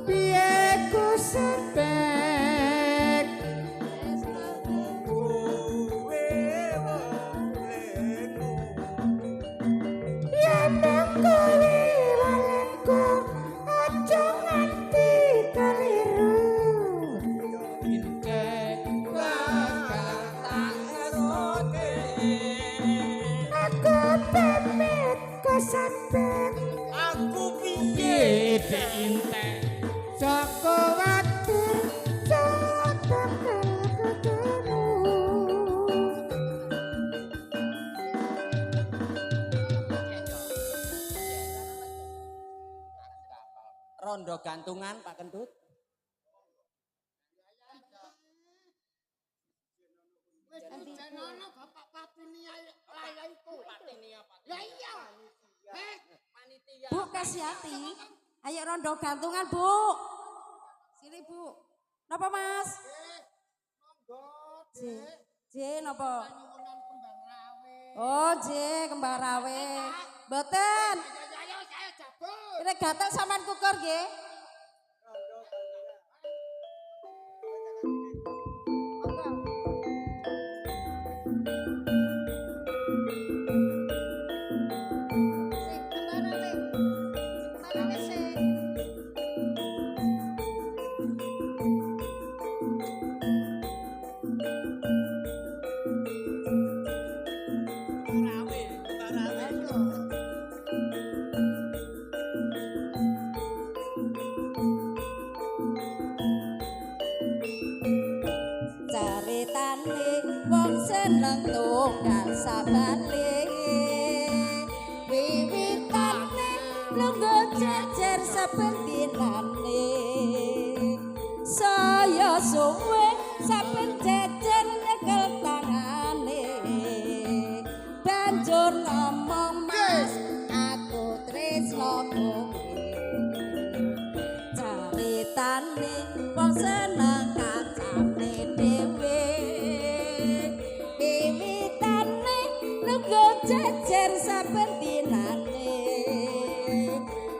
piye ku sampek yen nang kowe walenku aja nganti keliru. Inke bakal tak eroke. Aku pamit ku sampek Aku piye dek inte. Joko watur bakal ketemu. Rondo gantungan Pak Kendut. Jenono Bapak Patinia laya iku. Ya iya. Panitia. Bu Kasiati? Ayo rondo gantungan, Bu. Sini, Bu. Napa, Mas? Monggo, J. J napa? nyuwunan kembang rawe. Oh, J kembar rawe. Mboten. Ayo saya jabut. Nek gatel sampean kukur nggih. Caritane wong seneng tunggal sabale wiwitane lungguh jejer saben dinane saya suwe saben jejer nyekel tangane banjur ngomong mas aku tresno kowe caritane wong seneng kacane dhewe wiwitane lungguh jejer saben dinane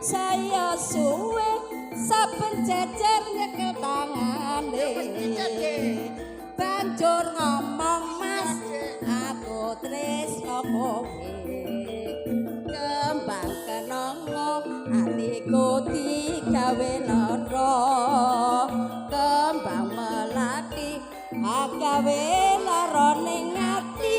saya suwe saben jejer nyekel tangane banjur ngomong mas aku tresno kowe kembang kenongo atiku digawe lara kembang melati agawe lara ning ati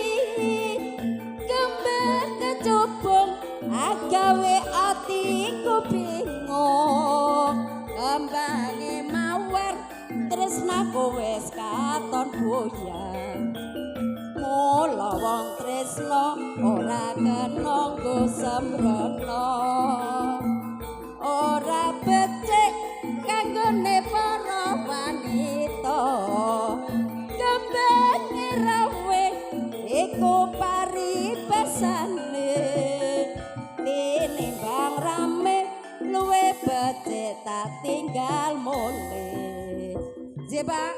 kembang kecubung agawe atiku bingung kembange mawar tresnaku wis katon buyar mula wong tresno ora kena nggo sembrono ora becik kanggone para wanita kembang rawe iku paribasane tinimbang rame luwe becik tak tinggal mule jebak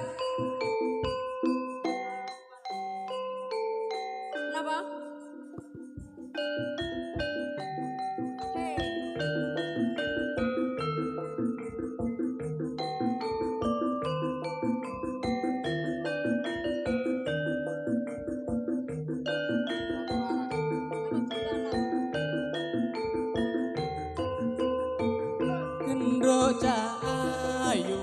napa Gendro Cahayu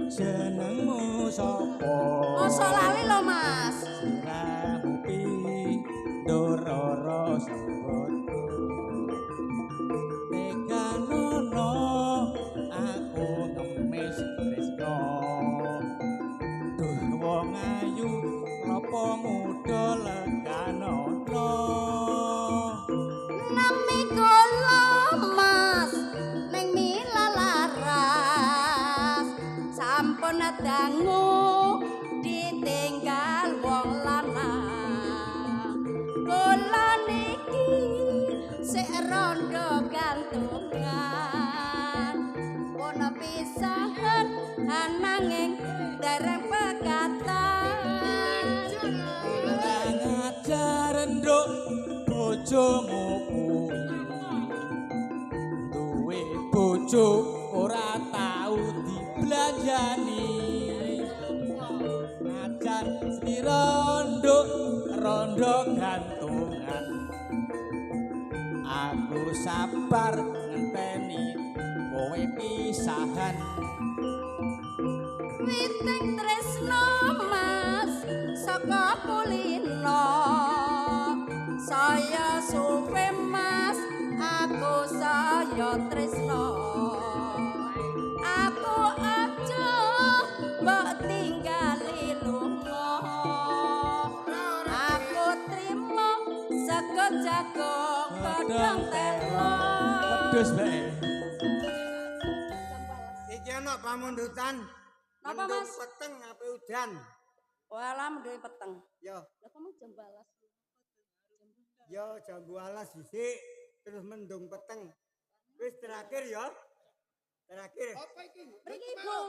jenengmu sapa? masa lali lho mas Rahupi dororo sebut Teganono aku ngemis tresno Duh wong ayu lopo muda leganono nami kula mas ning mila laras sampun dangu ditinggal wong lanang kula niki sik rondo gantungan pun pisahan ananging dereng pekatan ngajar nduk bojomu kuwi duwe bojo ora tau diblanjani ngajar slira nduk rondo gantungan aku sabar ngenteni kowe pisahan witing tresno mas saka kulino saya suwe mas aku saya tresno aku aja mbok tinggali lunga aku trimo sego jagung godhong telo wedhus bae Iki ana pamundutan. Napa, Mendung Mas? peteng ape udan. walah mendhe peteng Yo, lha kamu jam balas yo jambu alas sisik terus mendung peteng. Wis terakhir ya. Terakhir. Apa iki? mriki ibu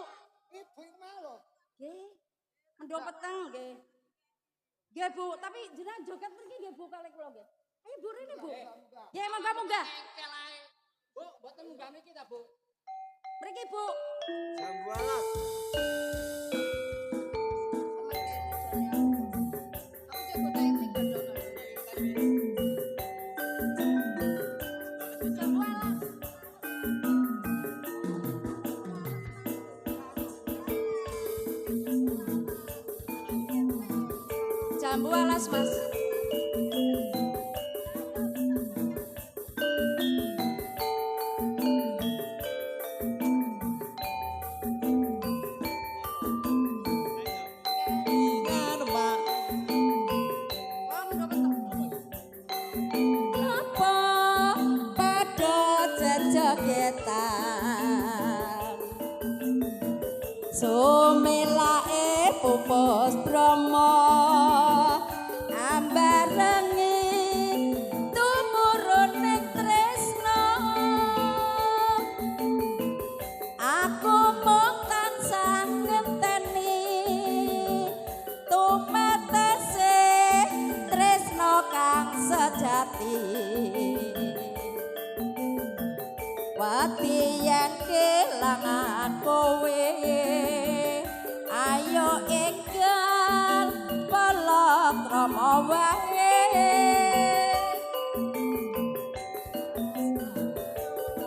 Ibu iki mau. nggih mendung peteng nggih nggih Bu tapi jenengan joget mriki nggih Bu kalih kula nggih ayo Bu rene Bu nggih monggo-monggo Bu, mboten munggah mriki ta, Bu? Mriki, Bu. Jambu alas. Jambu alas, Mas. Apa pada jejogetan sumelake pupus Brahma ambarengi tumurun ning tresna aku mung tansah ngenteni tumetese tresna kang sejati wati yen kelangan kowe ayo enggal pelok rama wae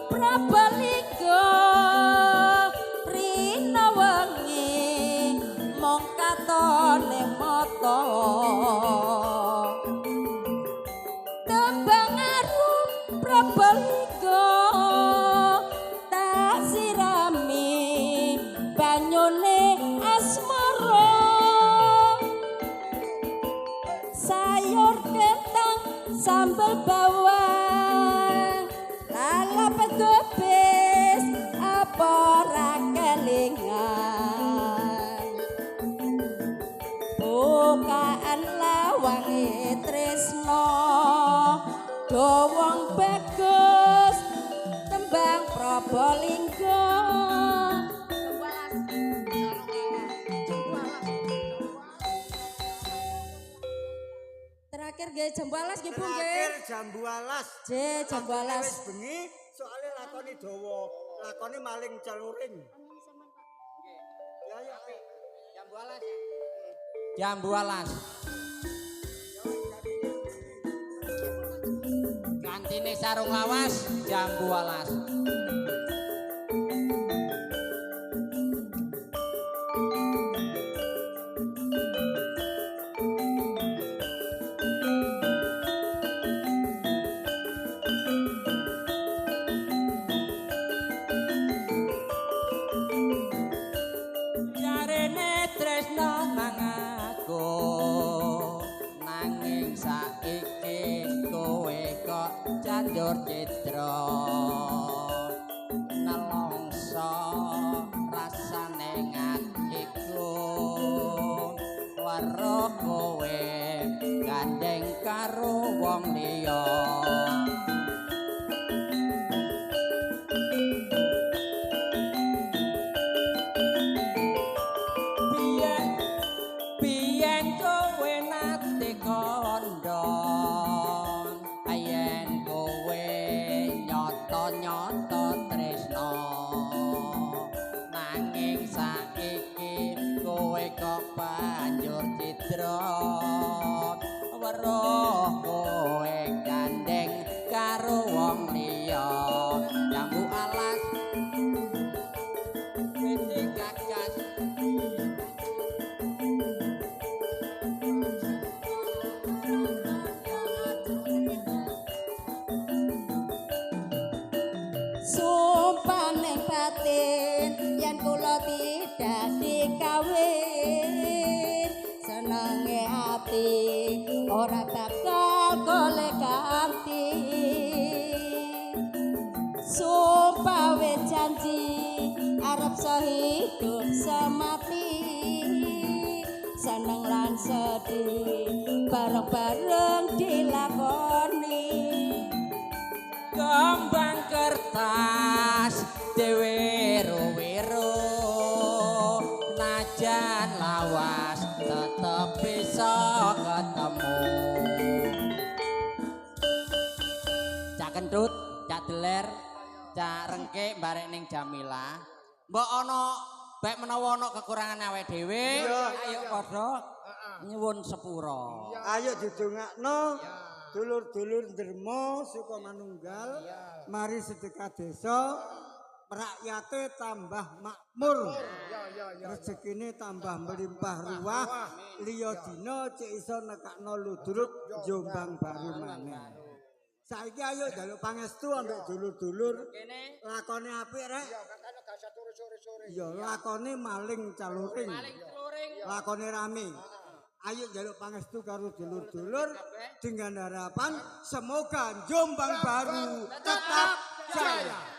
Prabalingga rina wengi mung katone mata tembang arum Prabalingga tak sirami banyune asmara sayur kentang sambal bawang lalap gobes apa ora kelingan bukaan lawange tresna dowong bagus tembang Prabalingga terakhir nggih jambu alas nggih Bu nggih Terakhir jambu alas. jambu alas Wis bengi soalnya lakoni dawa, lakoni maling celuring. Ya ya. Jambu alas. Jambu alas. Gantine sarung lawas, jambu alas. Jarene tresno nang aku nanging saiki kowe kok candur citra nelongso rasane ngatiku weruh kowe gandeng karo wong liya Biyen kowe nate kondon ayen kowe nyoto-nyoto tresno nanging saiki kowe kok banjur citra weruh kowe gandeng karo wong liya jambu alas wete gagas sumpah ning batin yen kula tidak dikawin senenge ati ora bakal golek ganti sumpah wis janji arep sehidup semati seneng lan sedih bareng-bareng dilakoni kembang kertas deweru-weru najan lawas tetep bisa ketemu cak kentut cak deler Cak Rengke barek ning Jamila. Mbok ana baik menawa ana kekurangan awake dhewe, ayo padha nyuwun sepura. Ayo didongakno dulur-dulur dermo suka manunggal. Mari sedekah desa. Rakyate tambah makmur. Rezekine tambah melimpah ruah. Liya dina cek iso nekakno ludruk Jombang Baru maneh. Saiki ayo njaluk pangestu ambek dulur-dulur. Lakone apik rek. Iya, lakone maling caluring. Lakone rame. Ayo njaluk pangestu karo dulur-dulur dengan harapan semoga Jombang Baru tetap jaya.